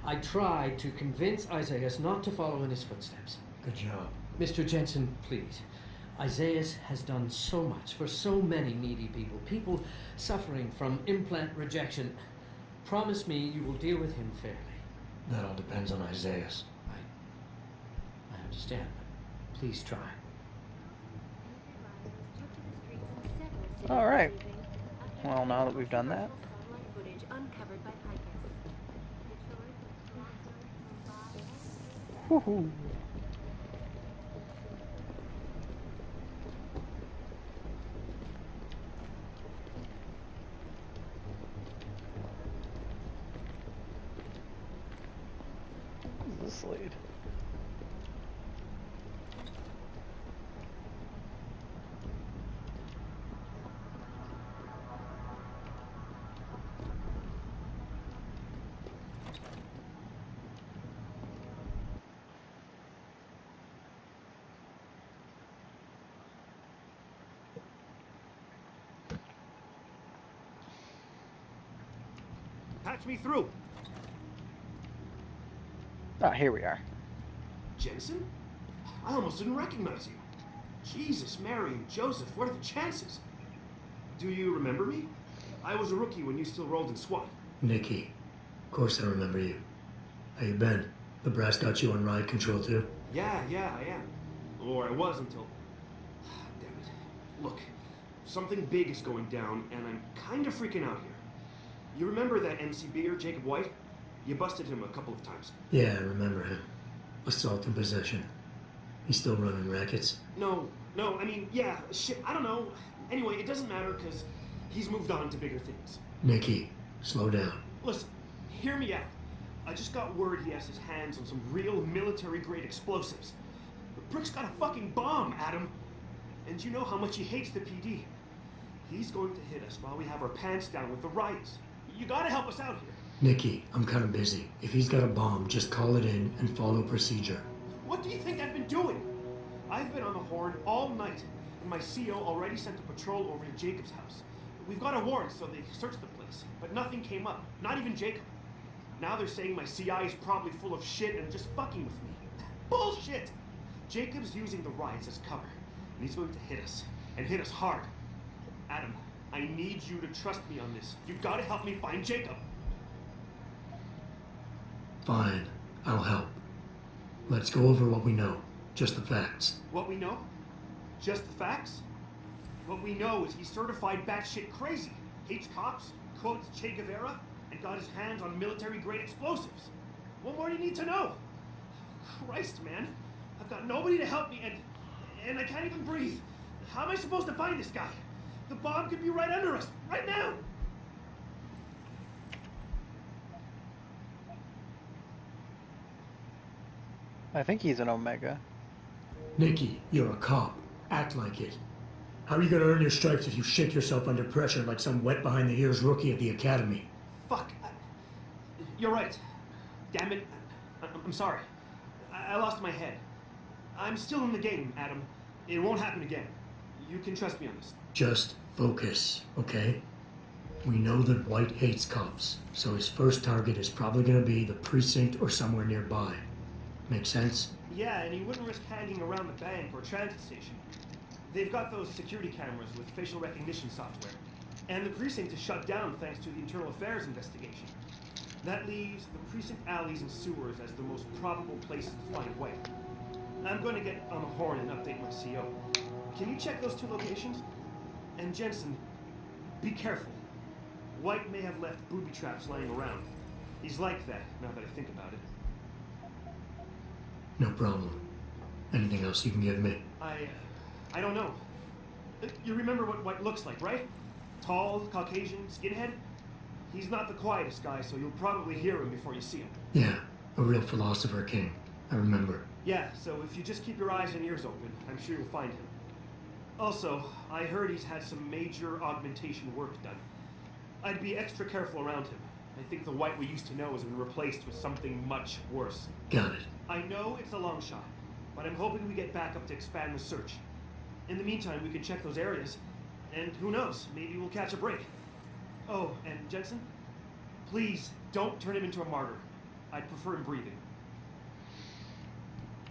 I tried to convince Isaias not to follow in his footsteps. Good job. Mr. Jensen, please. Isaias has done so much for so many needy people. People suffering from implant rejection. Promise me you will deal with him fairly. That all depends on Isaias. I understand, but please try. All right. Well, now that we've done that. Woohoo. This is the Slade. Patch me through. Ah, here we are. Jensen? I almost didn't recognize you. Jesus, Mary, and Joseph, what are the chances? Do you remember me? I was a rookie when you still rolled in SWAT. Nikki. Of course I remember you. How you been? The brass got you on riot control too? Yeah, I am. Or I was until... Damn it. Look, something big is going down, and I'm kind of freaking out here. You remember that MCBer, Jacob White? You busted him a couple of times. Yeah, I remember him. Assault and possession. He's still running rackets? No, I mean, yeah, shit, I don't know. Anyway, it doesn't matter, because he's moved on to bigger things. Nikki, slow down. Listen, hear me out. I just got word he has his hands on some real military-grade explosives. The prick's got a fucking bomb, Adam. And you know how much he hates the PD. He's going to hit us while we have our pants down with the riots. You gotta help us out here. Nikki, I'm kind of busy. If he's got a bomb, just call it in and follow procedure. What do you think I've been doing? I've been on the horn all night, and my CO already sent a patrol over to Jacob's house. We've got a warrant, so they searched the place, but nothing came up, not even Jacob. Now they're saying my CI is probably full of shit and just fucking with me. Bullshit! Jacob's using the riots as cover, and he's going to hit us, and hit us hard. Adam, I need you to trust me on this. You gotta help me find Jacob. Fine, I'll help. Let's go over what we know. Just the facts. What we know? Just the facts? What we know is he's certified batshit crazy, hates cops, quotes Che Guevara, and got his hands on military-grade explosives. What more do you need to know? Christ, man. I've got nobody to help me, and I can't even breathe. How am I supposed to find this guy? The bomb could be right under us, right now! I think he's an Omega. Nikki, you're a cop. Act like it. How are you gonna earn your stripes if you shake yourself under pressure like some wet behind the ears rookie at the academy? Fuck. You're right. Damn it. I'm sorry. I lost my head. I'm still in the game, Adam. It won't happen again. You can trust me on this. Just focus, okay? We know that White hates cops, so his first target is probably gonna be the precinct or somewhere nearby. Make sense? Yeah, and he wouldn't risk hanging around the bank or transit station. They've got those security cameras with facial recognition software. And the precinct is shut down thanks to the internal affairs investigation. That leaves the precinct alleys and sewers as the most probable places to find White. I'm going to get on the horn and update my CO. Can you check those two locations? And Jensen, be careful. White may have left booby traps lying around. He's like that, now that I think about it. No problem. Anything else you can give me? I don't know. You remember what White looks like, right? Tall, Caucasian, skinhead? He's not the quietest guy, so you'll probably hear him before you see him. Yeah, a real philosopher king. I remember. Yeah, so if you just keep your eyes and ears open, I'm sure you'll find him. Also, I heard he's had some major augmentation work done. I'd be extra careful around him. I think the White we used to know has been replaced with something much worse. Got it. I know it's a long shot, but I'm hoping we get backup to expand the search. In the meantime, we can check those areas, and who knows, maybe we'll catch a break. Oh, and Jensen, please don't turn him into a martyr. I'd prefer him breathing.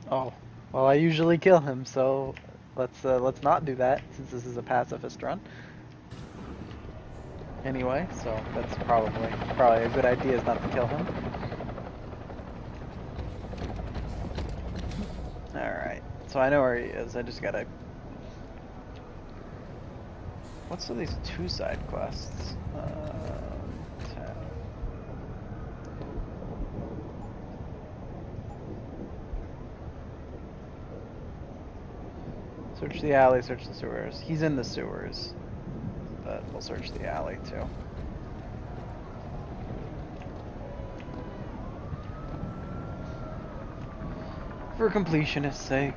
Oh, well, I usually kill him, so let's not do that since this is a pacifist run. Anyway, so that's probably a good idea is not to kill him. Alright, so I know where he is, I just gotta... What's with these two side quests? Tab. Search the alley, search the sewers. He's in the sewers, but we'll search the alley too. For completionist's sake.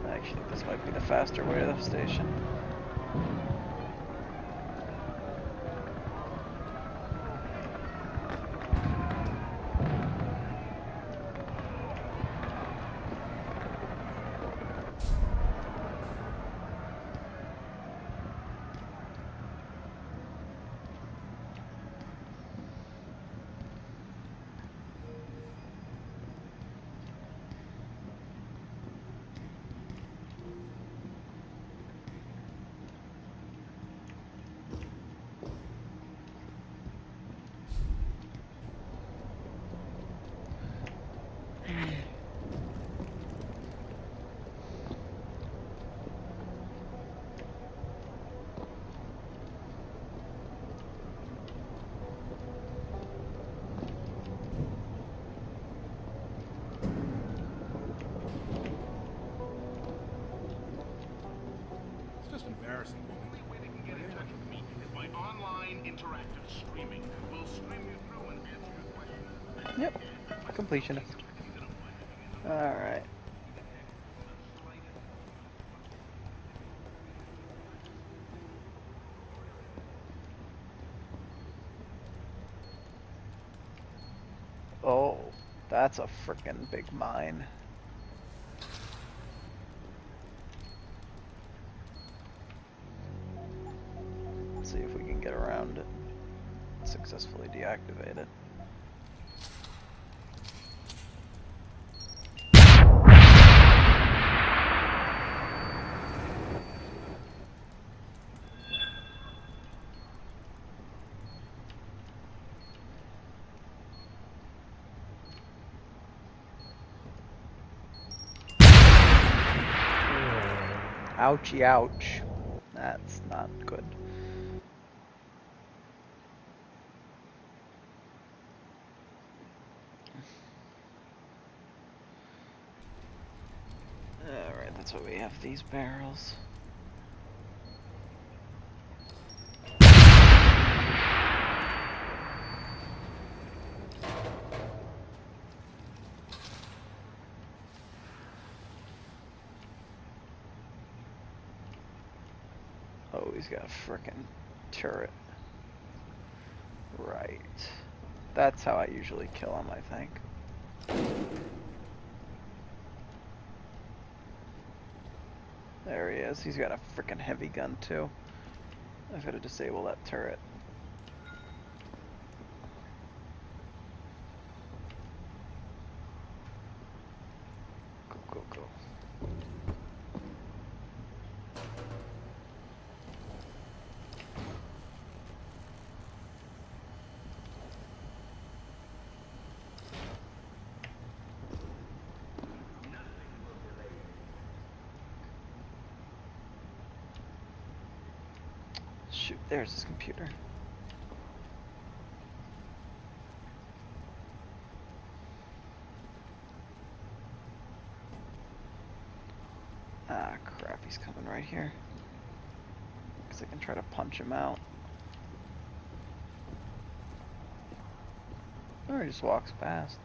Actually, this might be the faster way to the station. It's just embarrassing. My online interactive streaming will stream you through and answer your questions. Yep, completionist. Alright. Oh, that's a frickin' big mine. Let's see if we can get around it. Successfully deactivate it. Ouchie ouch. That's not good. Alright, that's why we have these barrels. Oh, he's got a frickin' turret. Right. That's how I usually kill him, I think. There he is. He's got a frickin' heavy gun, too. I've got to disable that turret. Shoot, there's his computer. Ah, crap, he's coming right here. Guess I can try to punch him out. Or he just walks past.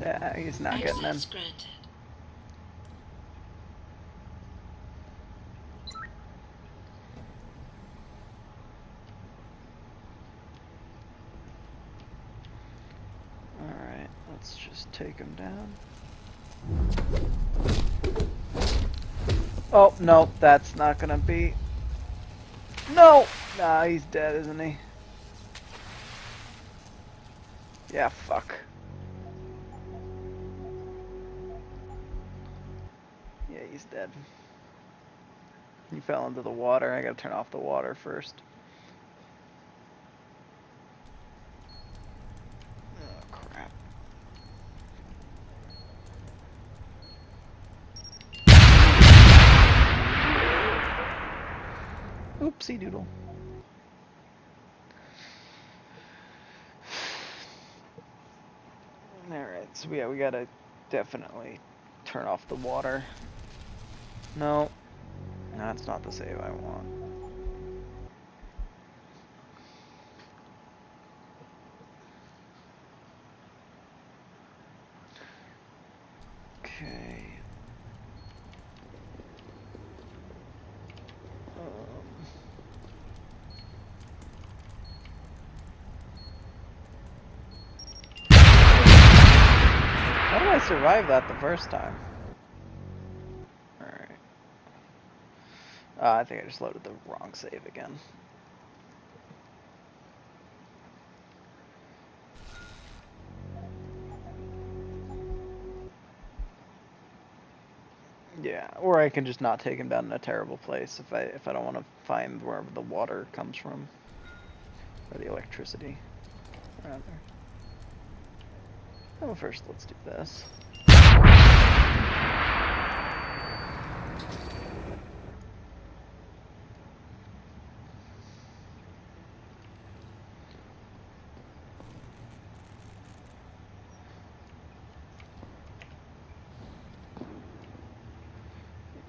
Yeah, he's not getting in. Access granted. Alright, let's just take him down. Oh, no, that's not gonna be... No! Nah, he's dead, isn't he? Yeah, fuck. Yeah, he's dead. He fell into the water. I gotta turn off the water first. Oh, crap. Oopsie doodle. Alright, so yeah, we gotta definitely turn off the water. No, that's not the save I want. Okay. How did I survive that the first time? Alright. I think I just loaded the wrong save again. Yeah, or I can just not take him down in a terrible place if I don't want to find wherever the water comes from. Or the electricity, rather. Well, first let's do this.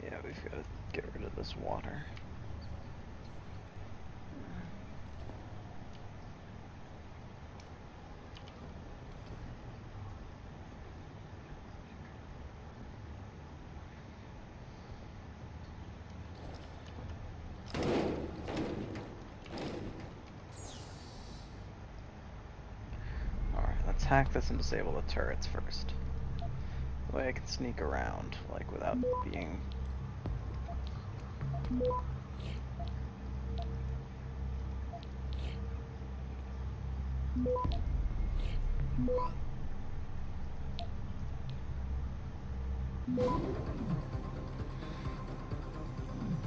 Yeah, we've got to get rid of this water. Hack this and disable the turrets first. That way I can sneak around, like, without being...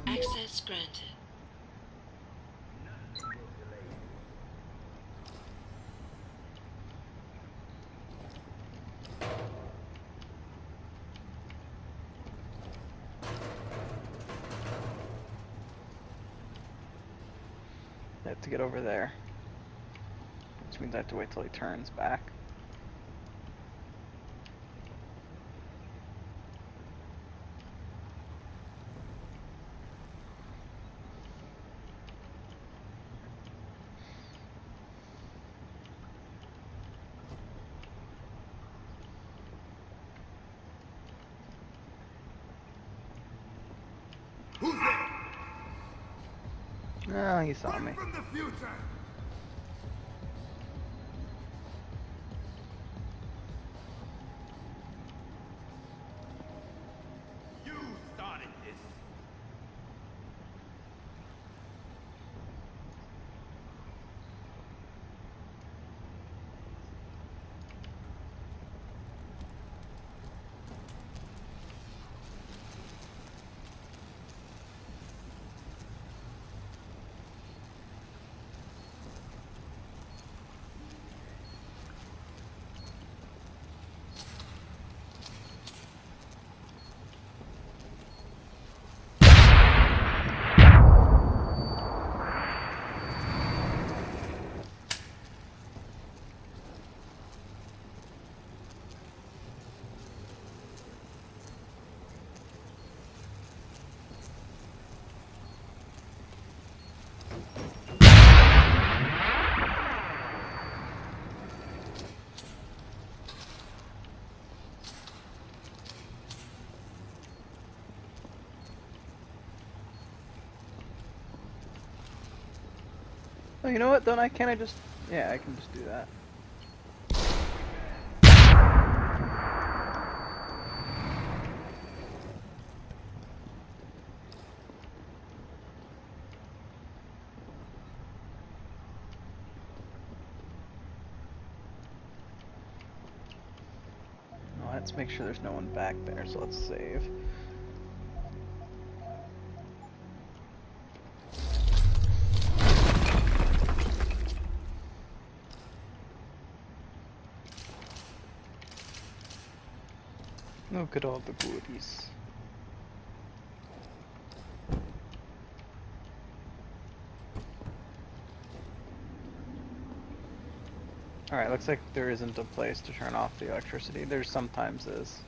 Access granted. I have to get over there. Which means I have to wait till he turns back. Who's there? Oh, he saw me. From the future. You started this. Oh, you know what? Can't I just... Yeah, I can just do that. Let's make sure there's no one back there, so let's save. Look at all the goodies. Alright, looks like there isn't a place to turn off the electricity. There sometimes is.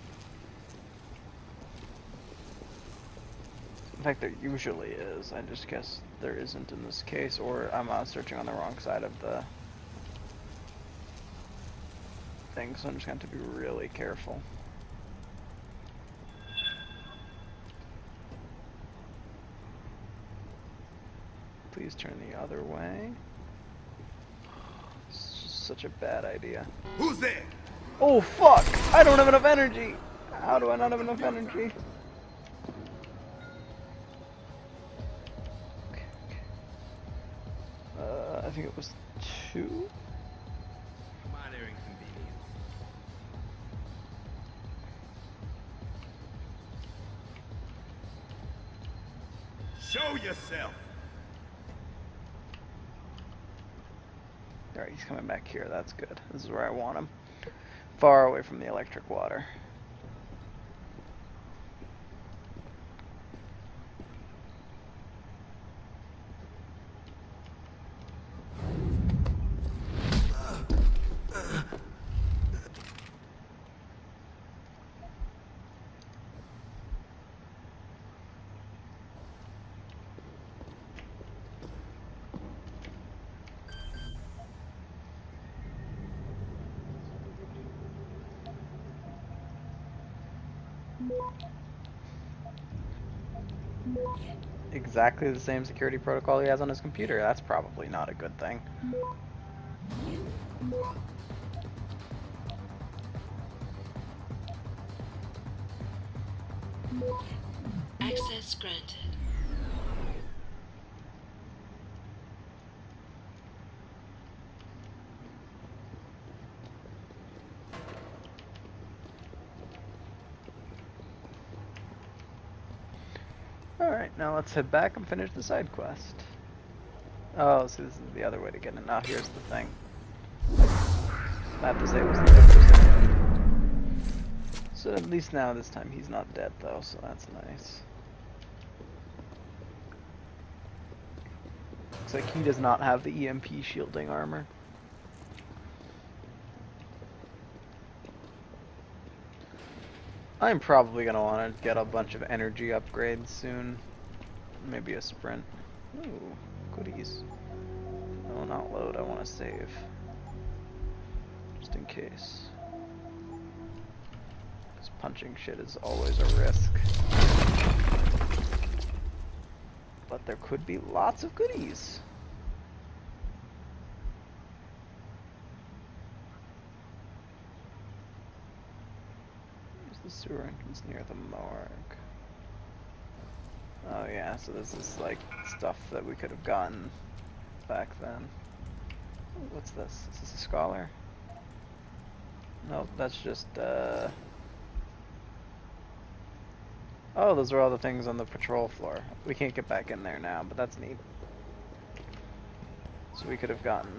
In fact, there usually is. I just guess there isn't in this case, or I'm searching on the wrong side of the thing, so I'm just going to have to be really careful. Please turn the other way. It's just such a bad idea. Who's there? Oh fuck! I don't have enough energy! How do I not have enough energy? Okay, okay. I think it was 2? Minor inconvenience. Show yourself. Alright, he's coming back here. That's good. This is where I want him. Far away from the electric water. Exactly the same security protocol he has on his computer. That's probably not a good thing. Access granted. Alright, now let's head back and finish the side quest. Oh, so this is the other way to get in. Now here's the thing. I have to say it was the difference. So at least now this time he's not dead though, so that's nice. Looks like he does not have the EMP shielding armor. I'm probably gonna want to get a bunch of energy upgrades soon. Maybe a sprint. Ooh, goodies. No, not load. I want to save. Just in case. Because punching shit is always a risk. but there could be lots of goodies. There's the sewer entrance near the morgue. Oh yeah, so this is like stuff that we could have gotten back then. Ooh, what's this? Is this a scholar? Nope, that's just oh, those are all the things on the patrol floor. We can't get back in there now, but that's neat. So we could have gotten.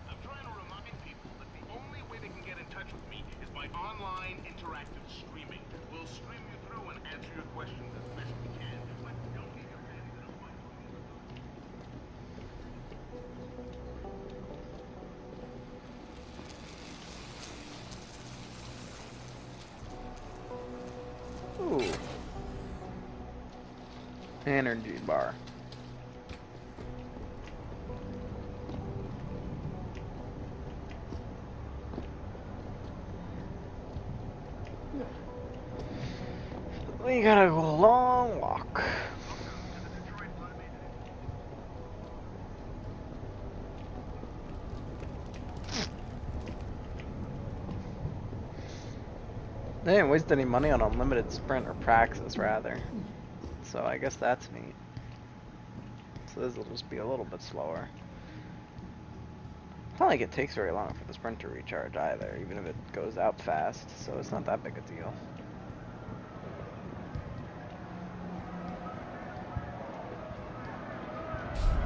I'm trying to remind people that the only way they can get in touch with me is by online interactive streaming. We'll stream you through and answer your questions as best we can. But don't get your hands in a fight. Ooh. Energy bar. We gotta go a long walk. They didn't waste any money on unlimited sprint or praxis, rather. So I guess that's neat. So this will just be a little bit slower. It's not like it takes very long for the sprint to recharge either, even if it goes out fast, so it's not that big a deal.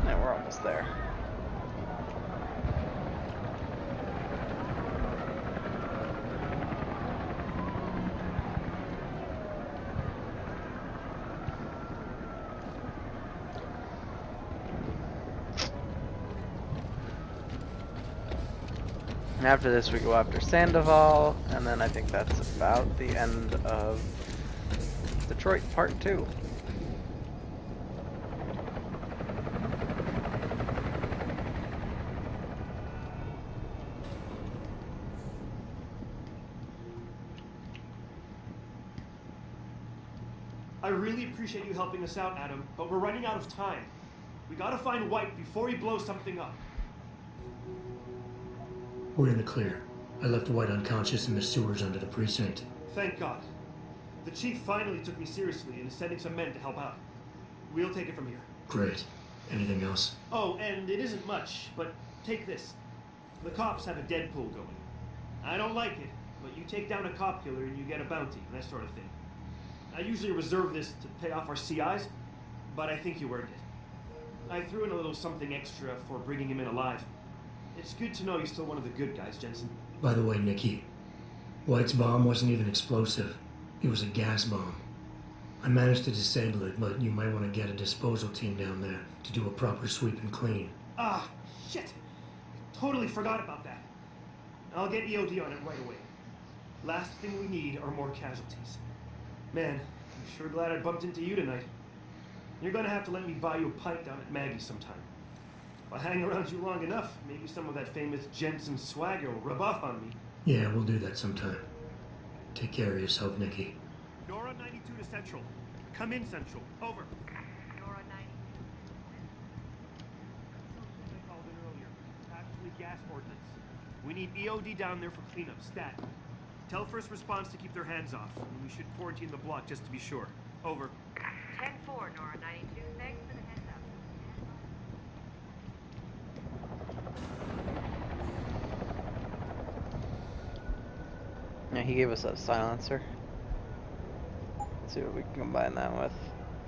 Yeah, we're almost there. And after this we go after Sandoval, and then I think that's about the end of Detroit Part 2. I really appreciate you helping us out, Adam, but we're running out of time. We gotta find White before he blows something up. We're in the clear. I left White unconscious in the sewers under the precinct. Thank God. The chief finally took me seriously and is sending some men to help out. We'll take it from here. Great. Anything else? Oh, and it isn't much, but take this. The cops have a Deadpool going. I don't like it, but you take down a cop killer and you get a bounty, that sort of thing. I usually reserve this to pay off our CIs, but I think you earned it. I threw in a little something extra for bringing him in alive. It's good to know you're still one of the good guys, Jensen. By the way, Nikki, White's bomb wasn't even explosive. It was a gas bomb. I managed to disable it, but you might want to get a disposal team down there to do a proper sweep and clean. Ah, shit! I totally forgot about that. I'll get EOD on it right away. Last thing we need are more casualties. Man, I'm sure glad I bumped into you tonight. You're gonna have to let me buy you a pint down at Maggie's sometime. If I hang around you long enough, maybe some of that famous Jensen swagger will rub off on me. Yeah, we'll do that sometime. Take care of yourself, Nikki. Nora 92 to Central. Come in, Central. Over. Nora 92. I called in earlier. Actually, gas ordnance. We need EOD down there for cleanup, stat. Tell first response to keep their hands off, and we should quarantine the block just to be sure. Over. 10-4, Nora 92. Thanks for the heads up. Yeah, he gave us a silencer. Let's see what we can combine that with.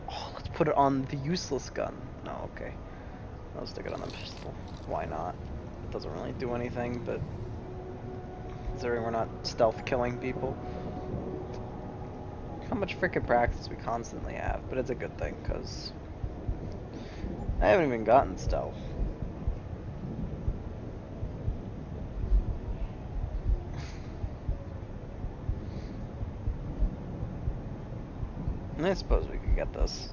Oh, let's put it on the useless gun. No, okay. I'll stick it on the pistol. Why not? It doesn't really do anything, but considering we're not stealth killing people. How much frickin' practice we constantly have, but it's a good thing, because I haven't even gotten stealth. I suppose we could get this.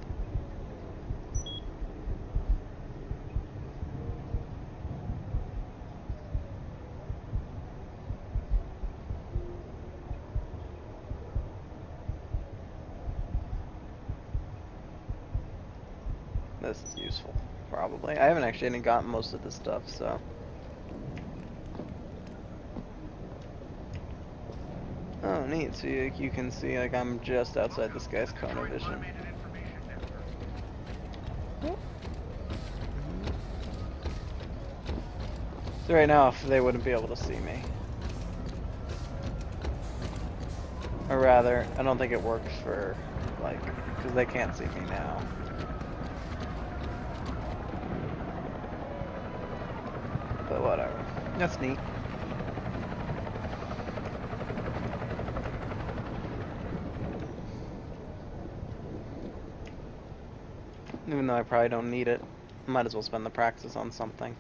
This is useful, probably. I haven't actually even gotten most of the stuff, so. Oh, neat. So you can see, like, I'm just outside this guy's cone of vision. So right now, they wouldn't be able to see me. Or rather, I don't think it works for, like, because they can't see me now. But whatever. That's neat. Even though I probably don't need it. Might as well spend the praxis on something.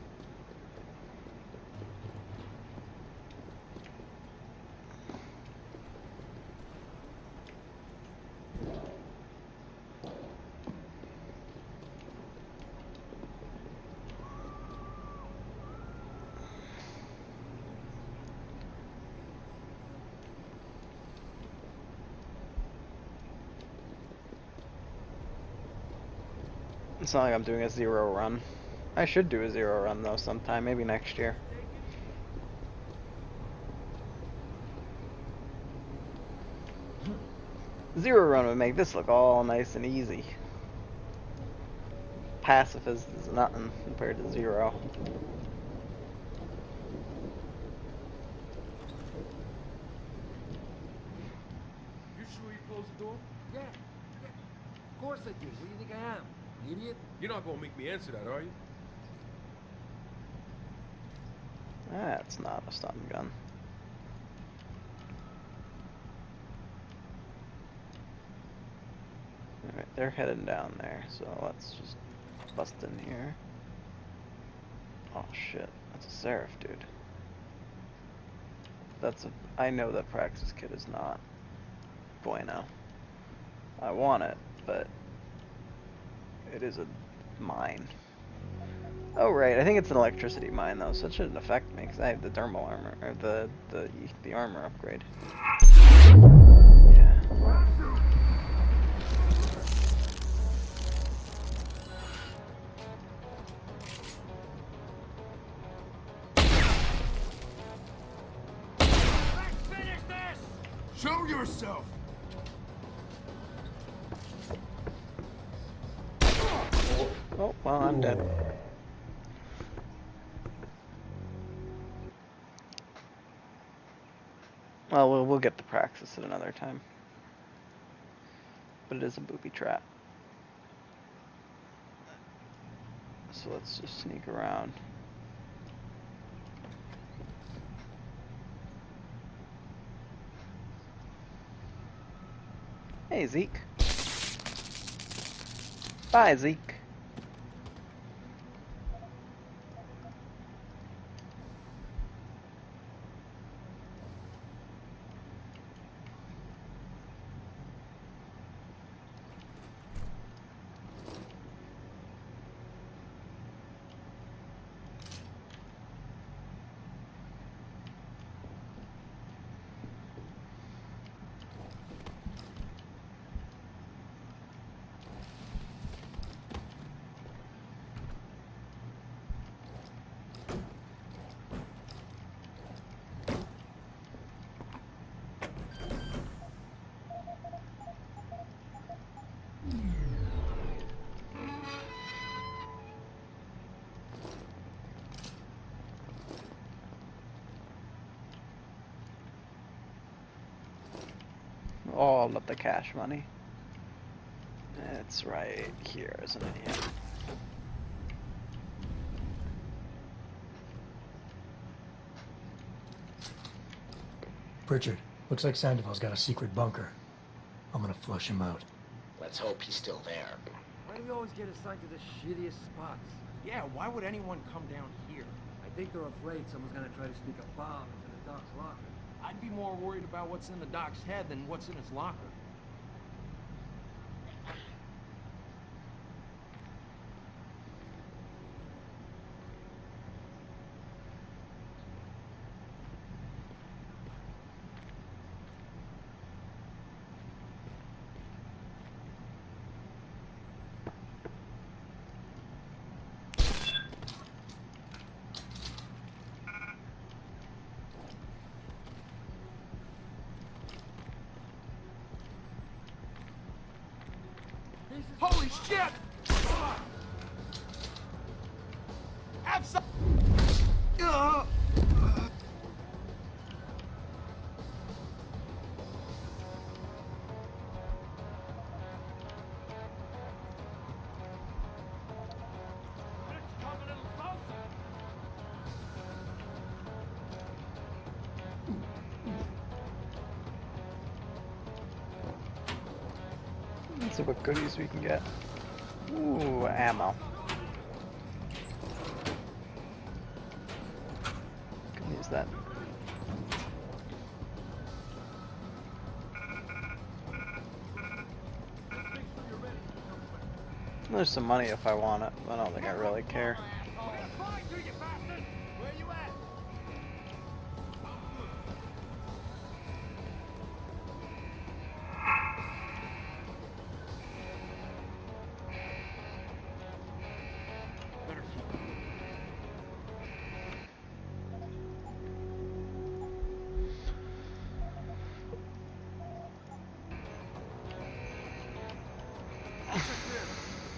It's not like I'm doing a 0 run. I should do a 0 run though sometime, maybe next year. Zero run would make this look all nice and easy. Pacifist is nothing compared to 0. You sure you closed the door? Yeah. Of course I did. What do you think I am? An idiot? You're not gonna make me answer that, are you? That's not a stun gun. Alright, they're heading down there, so let's just bust in here. Oh shit, that's a Seraph, dude. I know that Praxis Kit is not bueno. I want it, but it is a mine. Oh right, I think it's an electricity mine though, so it shouldn't affect me because I have the thermal armor or the armor upgrade. Yeah. Show yourself! Oh, well, I'm dead. Well, we'll get the Praxis at another time. But it is a booby trap. So let's just sneak around. Hey, Zeke. Bye, Zeke. All of the cash money. It's right here, isn't it? Yeah. Pritchard, looks like Sandoval's got a secret bunker. I'm gonna flush him out. Let's hope he's still there. Why do we always get assigned to the shittiest spots? Yeah, why would anyone come down here? I think they're afraid someone's gonna try to sneak a bomb into the Doc's locker. I'd be more worried about what's in the Doc's head than what's in his locker. Holy shit! Have some. Let's see what goodies we can get. Ooh, ammo. Can use that. There's some money if I want it. I don't think I really care.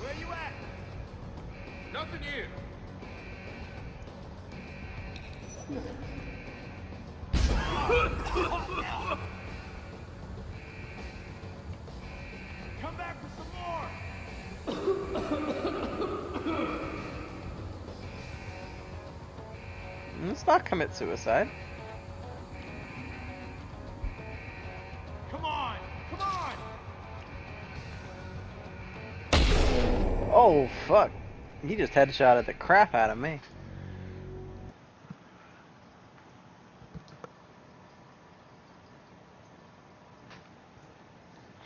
Where you at? Nothing here. Come back for some more. Let's not commit suicide. Come on, come on. Oh, fuck. He just headshotted the crap out of me.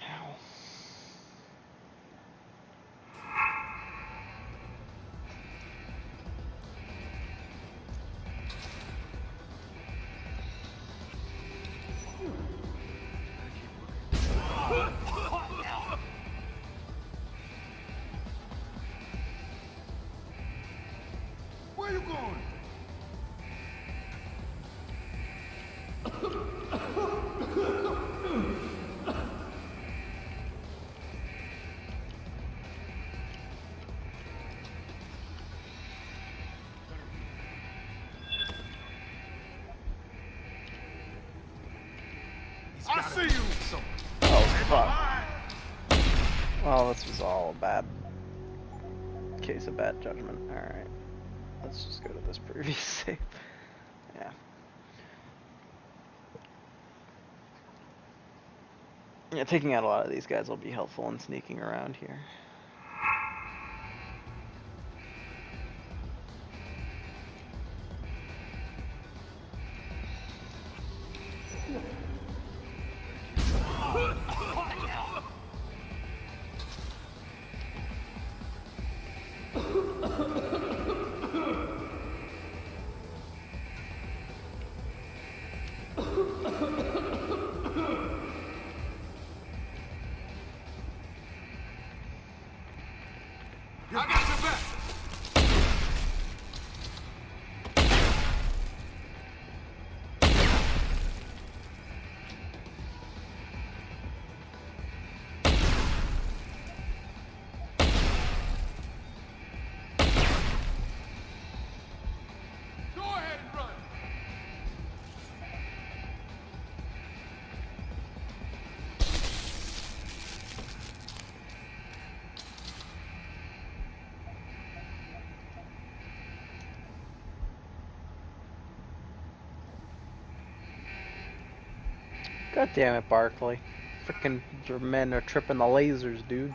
Ow. Where you going? I see you. Oh, fuck. Well, this was all a bad case of bad judgment. Alright. Let's just go to this previous save. Yeah. Yeah, taking out a lot of these guys will be helpful in sneaking around here. I got your back. Go ahead and run. God damn it, Barkley. Frickin' your men are tripping the lasers, dude.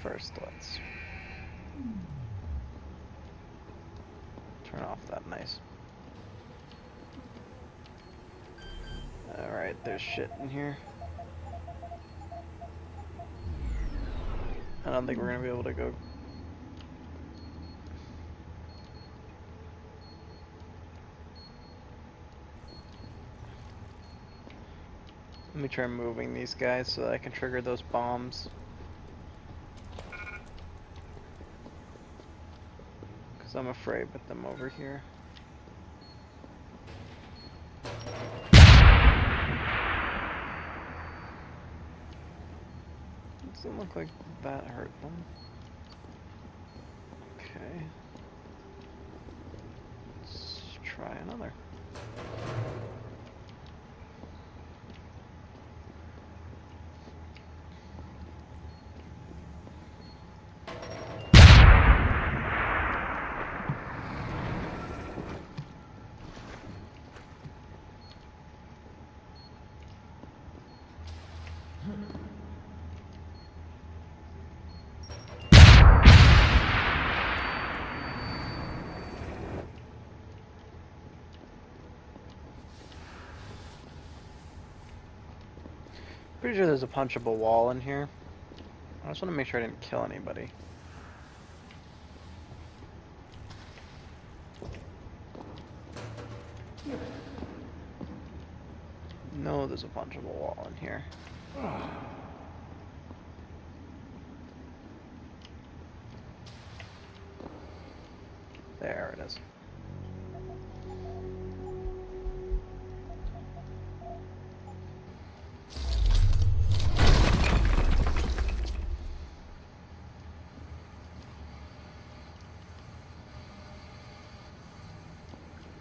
First, let's turn off that nice. Alright, there's shit in here. I don't think we're gonna be able to go. Let me try moving these guys so that I can trigger those bombs. Because I'm afraid with them over here. Doesn't look like that hurt them. Okay. Let's try another. Pretty sure there's a punchable wall in here. I just want to make sure I didn't kill anybody. No, there's a punchable wall in here. There it is.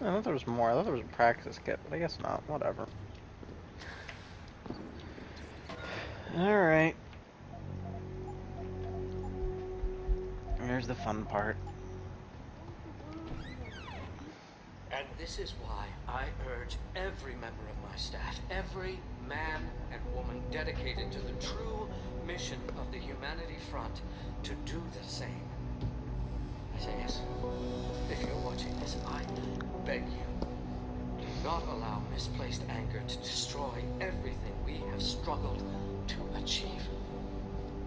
I thought there was more. I thought there was a practice kit, but I guess not. Whatever. Alright. Here's the fun part. And this is why I urge every member of my staff, every man and woman dedicated to the true mission of the Humanity Front, to do the same. Isaias, if you're watching this, I beg you, do not allow misplaced anger to destroy everything we have struggled to achieve.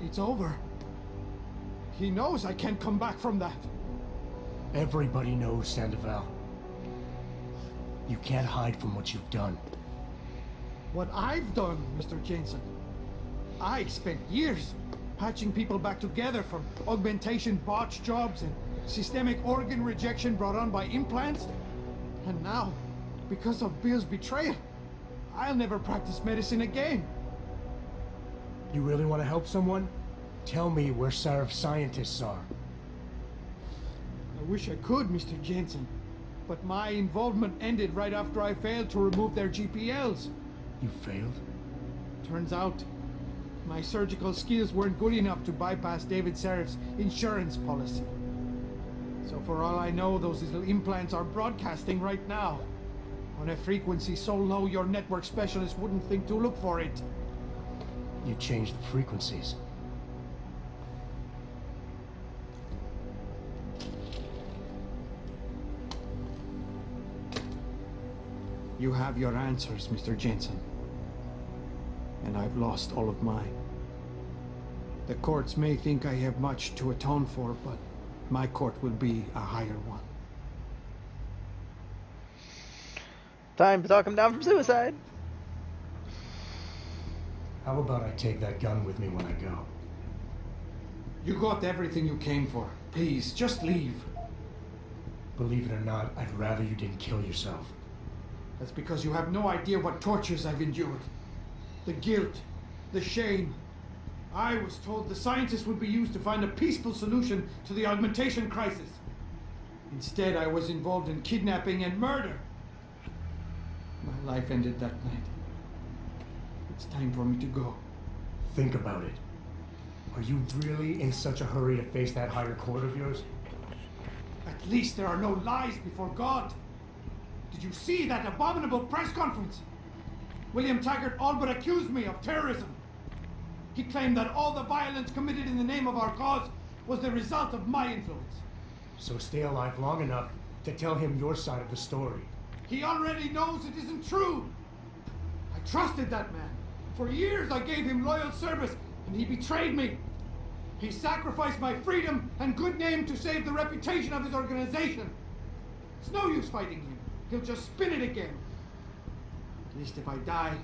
It's over. He knows I can't come back from that. Everybody knows, Sandoval. You can't hide from what you've done. What I've done, Mr. Jensen. I spent years patching people back together from augmentation botch jobs and systemic organ rejection brought on by implants. And now, because of Bill's betrayal, I'll never practice medicine again. You really want to help someone? Tell me where Sarif's scientists are. I wish I could, Mr. Jensen. But my involvement ended right after I failed to remove their GPLs. You failed? Turns out, my surgical skills weren't good enough to bypass David Sarif's insurance policy. So for all I know, those little implants are broadcasting right now, on a frequency so low your network specialist wouldn't think to look for it. You changed the frequencies. You have your answers, Mr. Jensen. And I've lost all of mine. The courts may think I have much to atone for, but my court will be a higher one. Time to talk him down from suicide. How about I take that gun with me when I go? You got everything you came for. Please, just leave. Believe it or not, I'd rather you didn't kill yourself. That's because you have no idea what tortures I've endured. The guilt, the shame. I was told the scientists would be used to find a peaceful solution to the augmentation crisis. Instead, I was involved in kidnapping and murder. My life ended that night. It's time for me to go. Think about it. Are you really in such a hurry to face that higher court of yours? At least there are no lies before God. Did you see that abominable press conference? William Taggart all but accused me of terrorism. He claimed that all the violence committed in the name of our cause was the result of my influence. So stay alive long enough to tell him your side of the story. He already knows it isn't true. I trusted that man. For years I gave him loyal service, and he betrayed me. He sacrificed my freedom and good name to save the reputation of his organization. It's no use fighting him. He'll just spin it again. At least if I die,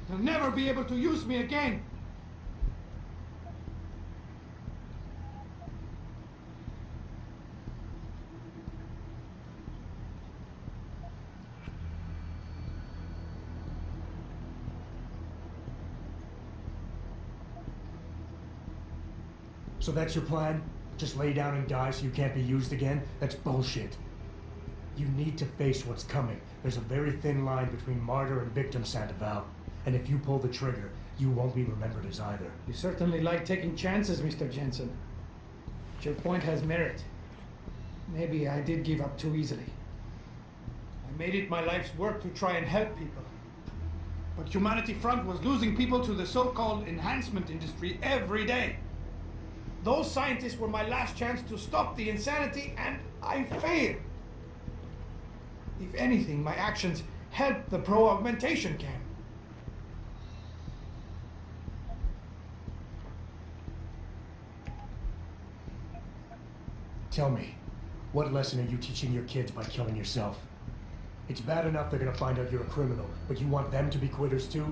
he'll never be able to use me again. So that's your plan? Just lay down and die so you can't be used again? That's bullshit. You need to face what's coming. There's a very thin line between martyr and victim, Sandoval. And if you pull the trigger, you won't be remembered as either. You certainly like taking chances, Mr. Jensen. But your point has merit. Maybe I did give up too easily. I made it my life's work to try and help people. But Humanity Front was losing people to the so-called enhancement industry every day. Those scientists were my last chance to stop the insanity, and I failed. If anything, my actions helped the pro-augmentation camp. Tell me, what lesson are you teaching your kids by killing yourself? It's bad enough they're gonna find out you're a criminal, but you want them to be quitters too?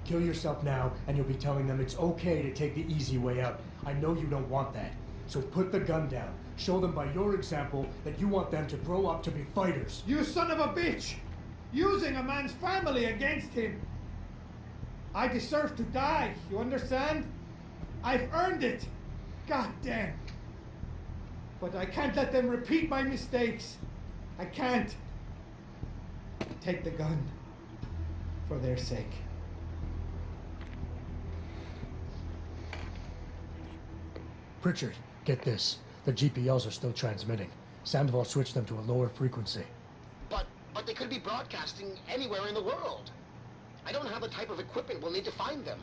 Kill yourself now, and you'll be telling them it's okay to take the easy way out. I know you don't want that. So put the gun down. Show them by your example that you want them to grow up to be fighters. You son of a bitch! Using a man's family against him! I deserve to die, you understand? I've earned it! God damn! But I can't let them repeat my mistakes. I can't. Take the gun. For their sake. Pritchard, get this. The GPLs are still transmitting. Sandoval switched them to a lower frequency. But they could be broadcasting anywhere in the world. I don't have the type of equipment we'll need to find them.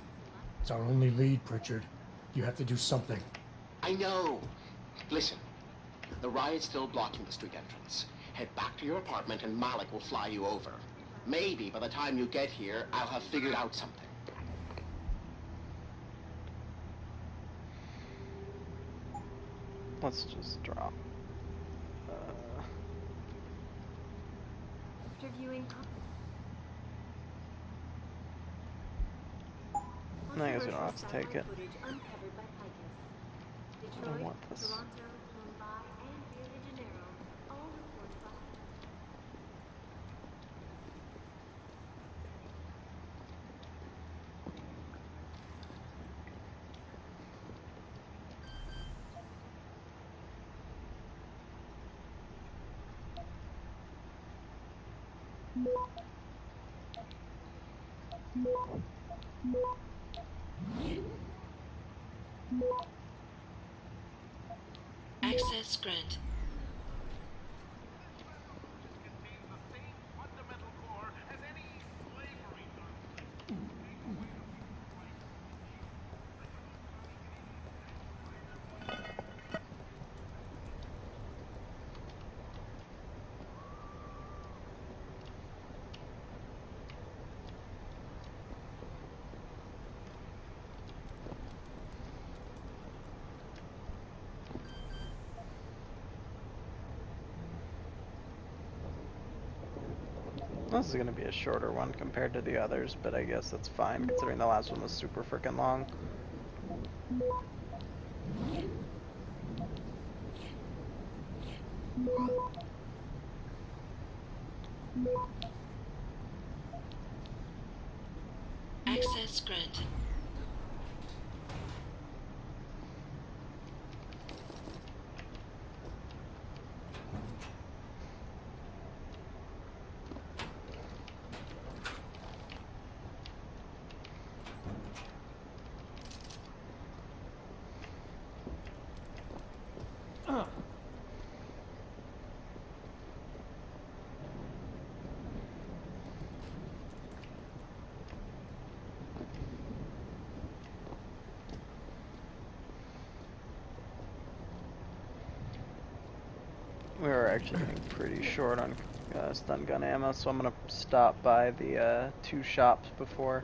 It's our only lead, Pritchard. You have to do something. I know. Listen, the riot's still blocking the street entrance. Head back to your apartment and Malik will fly you over. Maybe by the time you get here, I'll have figured out something. Let's just drop. Interviewing. I guess we don't have to take it. Uncovered by Pacifst. I don't want this. Toronto, Mumbai, and Rio de Janeiro, all reported by. Access grant. This is going to be a shorter one compared to the others, but I guess that's fine considering the last one was super freaking long. Access granted. We were actually getting pretty short on stun gun ammo, so I'm gonna stop by the 2 shops before.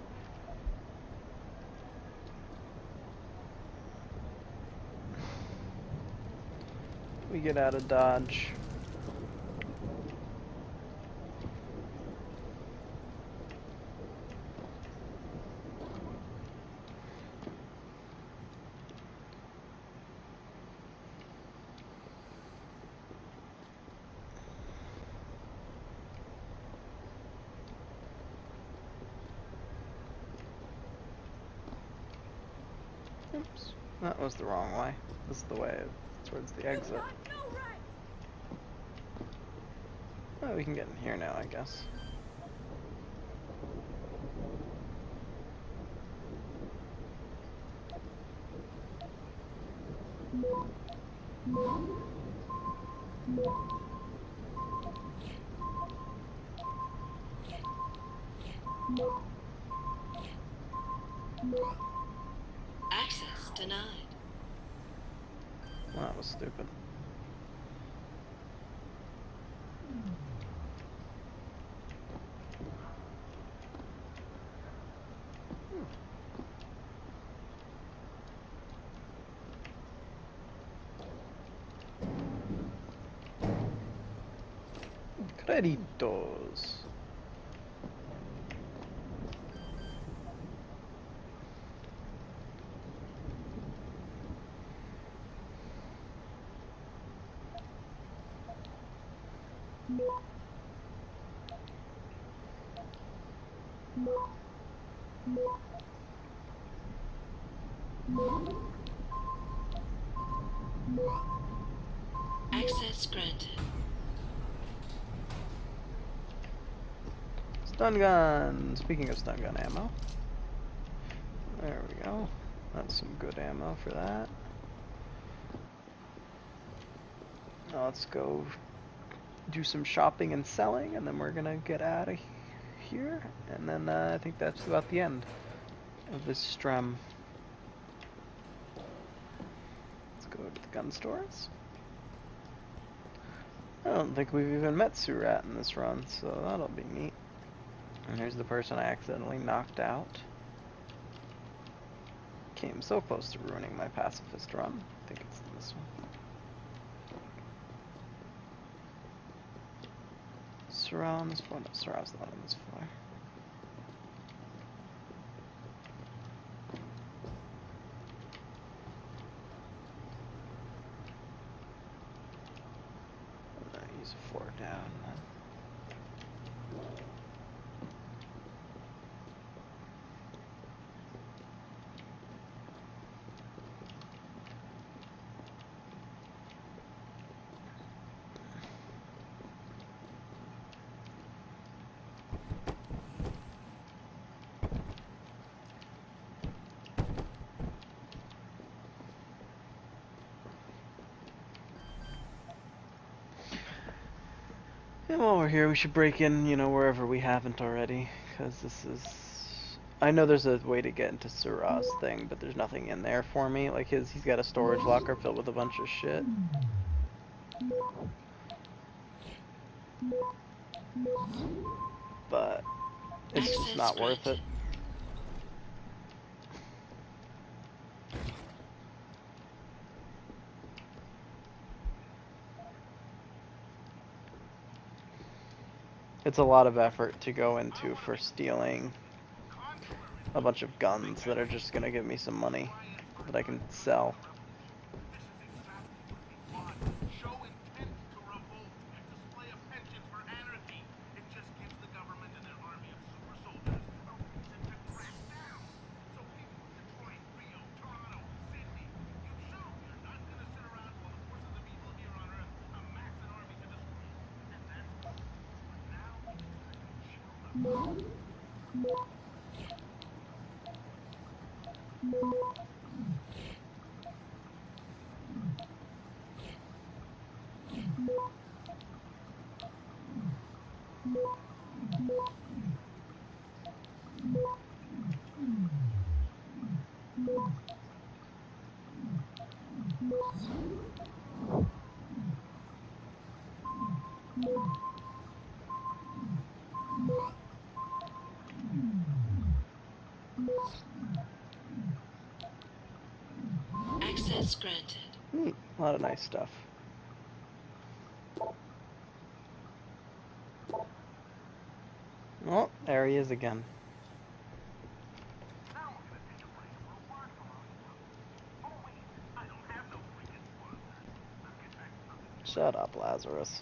We get out of Dodge. Oops. That was the wrong way. This is the way towards the exit. Oh, we can get in here now, I guess. Access denied. Well, that was stupid. Creditos. Access granted. Stun gun. Speaking of stun gun ammo. There we go. That's some good ammo for that. Now let's go do some shopping and selling, and then we're gonna get out of here. And then I think that's about the end of this strum. Let's go to the gun stores. I don't think we've even met Surat in this run, so that'll be neat. And here's the person I accidentally knocked out. Came so close to ruining my pacifist run. I think it's this one. Surround on this floor. No, Surround's not on this floor. Use 4 down. And while we're here, we should break in, you know, wherever we haven't already, because this is... I know there's a way to get into Surat's thing, but there's nothing in there for me. Like, he's got a storage locker filled with a bunch of shit. But it's just not worth it. It's a lot of effort to go into for stealing a bunch of guns that are just gonna give me some money that I can sell. Access granted. A lot of nice stuff. Oh, there he is again. Shut up, Lazarus.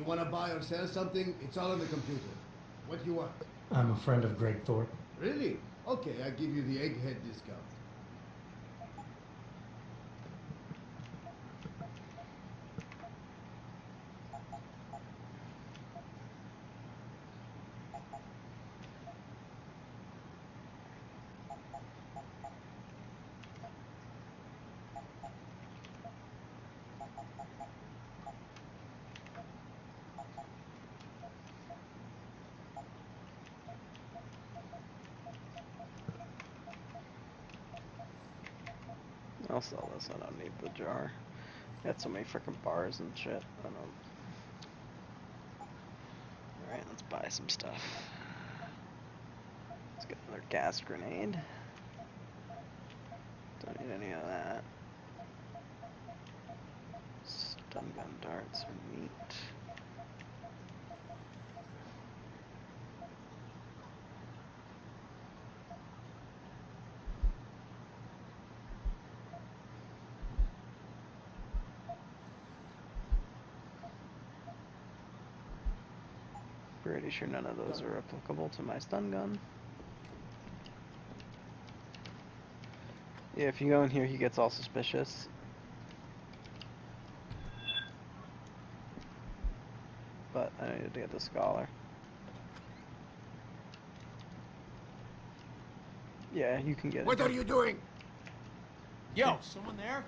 You want to buy or sell something? It's all on the computer. What do you want? I'm a friend of Greg Thorpe. Really? Okay, I give you the egghead discount. I'll sell this. I don't need the jar. Got so many freaking bars and shit. I don't. Alright, let's buy some stuff. Let's get another gas grenade. Don't need any of that. Stun gun darts, meat. Pretty sure none of those are applicable to my stun gun. Yeah, if you go in here, he gets all suspicious. But I needed to get the scholar. Yeah, you can get it. What are you doing? Yo, someone there?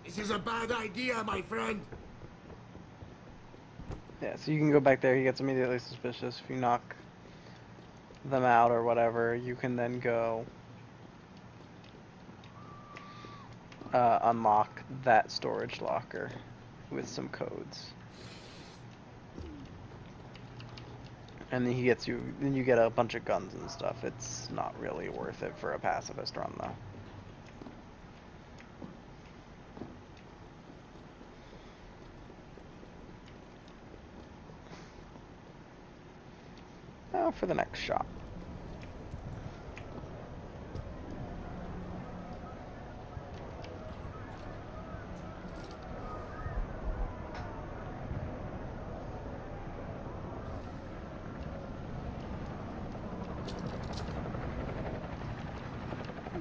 This is a bad idea, my friend. Yeah, so you can go back there, he gets immediately suspicious. If you knock them out or whatever, you can then go unlock that storage locker with some codes. And then he gets you, then you get a bunch of guns and stuff. It's not really worth it for a pacifist run though. Now for the next shop.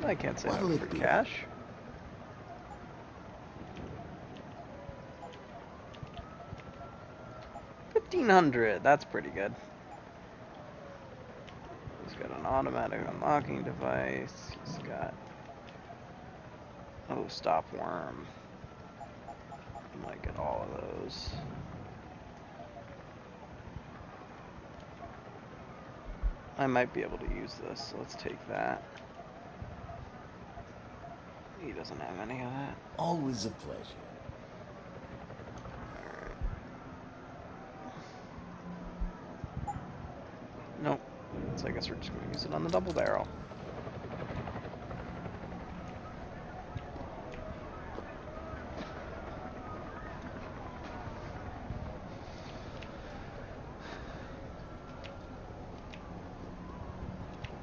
I can't say no for cash. $1,500, that's pretty good. He's got an automatic unlocking device. He's got stop worm. I might get all of those. I might be able to use this, so let's take that. He doesn't have any of that. Always a pleasure. Nope. So I guess we're just going to use it on the double barrel.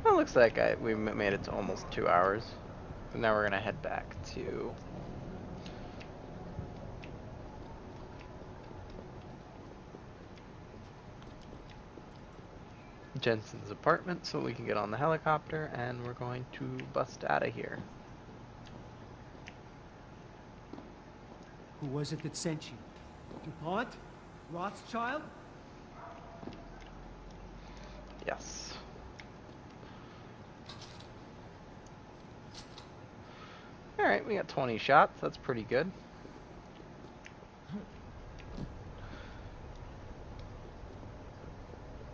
Well, it looks like we made it to almost 2 hours. And now we're going to head back to Jensen's apartment so we can get on the helicopter, and we're going to bust out of here. Who was it that sent you? DuPont? Rothschild? Yes. Alright, we got 20 shots. That's pretty good.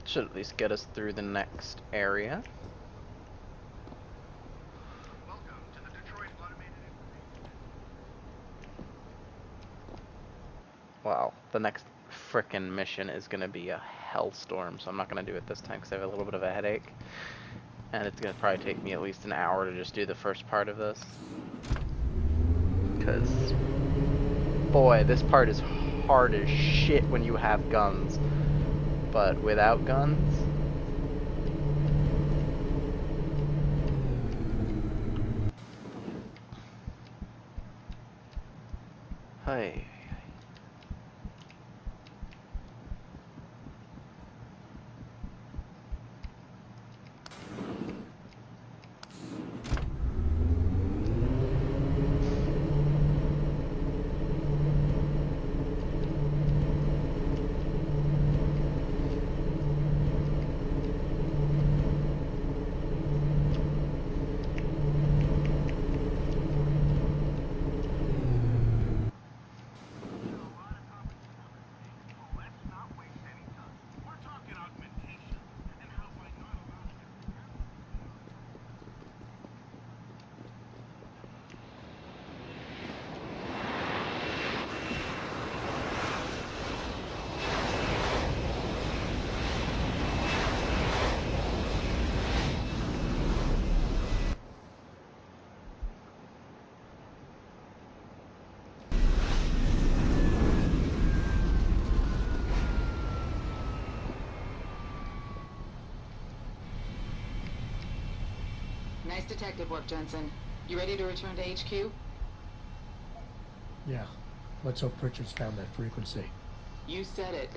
Should at least get us through the next area. Wow, the next frickin' mission is gonna be a hellstorm, so I'm not gonna do it this time because I have a little bit of a headache. And it's gonna probably take me at least an hour to just do the first part of this. Because, boy, this part is hard as shit when you have guns. But without guns, Hey. Nice detective work, Jensen. You ready to return to HQ? Yeah. Let's hope Pritchard's found that frequency. You said it.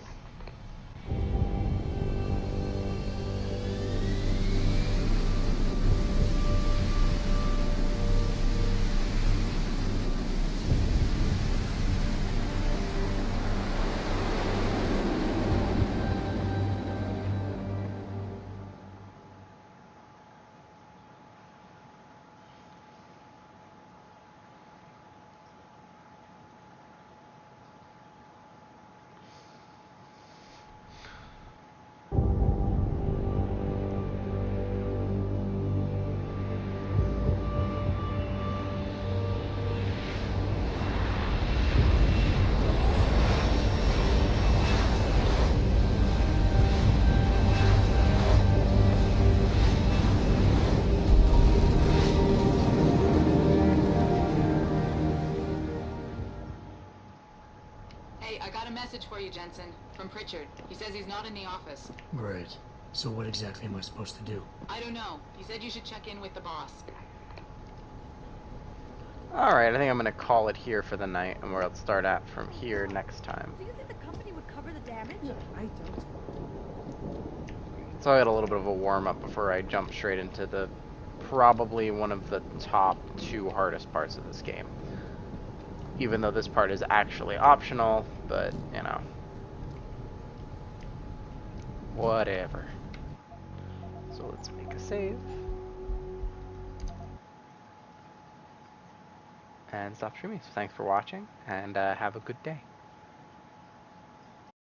Hey, I got a message for you, Jensen. From Pritchard. He says he's not in the office. Great. So what exactly am I supposed to do? I don't know. He said you should check in with the boss. Alright, I think I'm going to call it here for the night, and we'll start at from here next time. Do you think the company would cover the damage? I don't. So I got a little bit of a warm-up before I jump straight into the probably one of the top 2 hardest parts of this game. Even though this part is actually optional, but, you know. Whatever. So let's make a save. And stop streaming. So thanks for watching, and have a good day.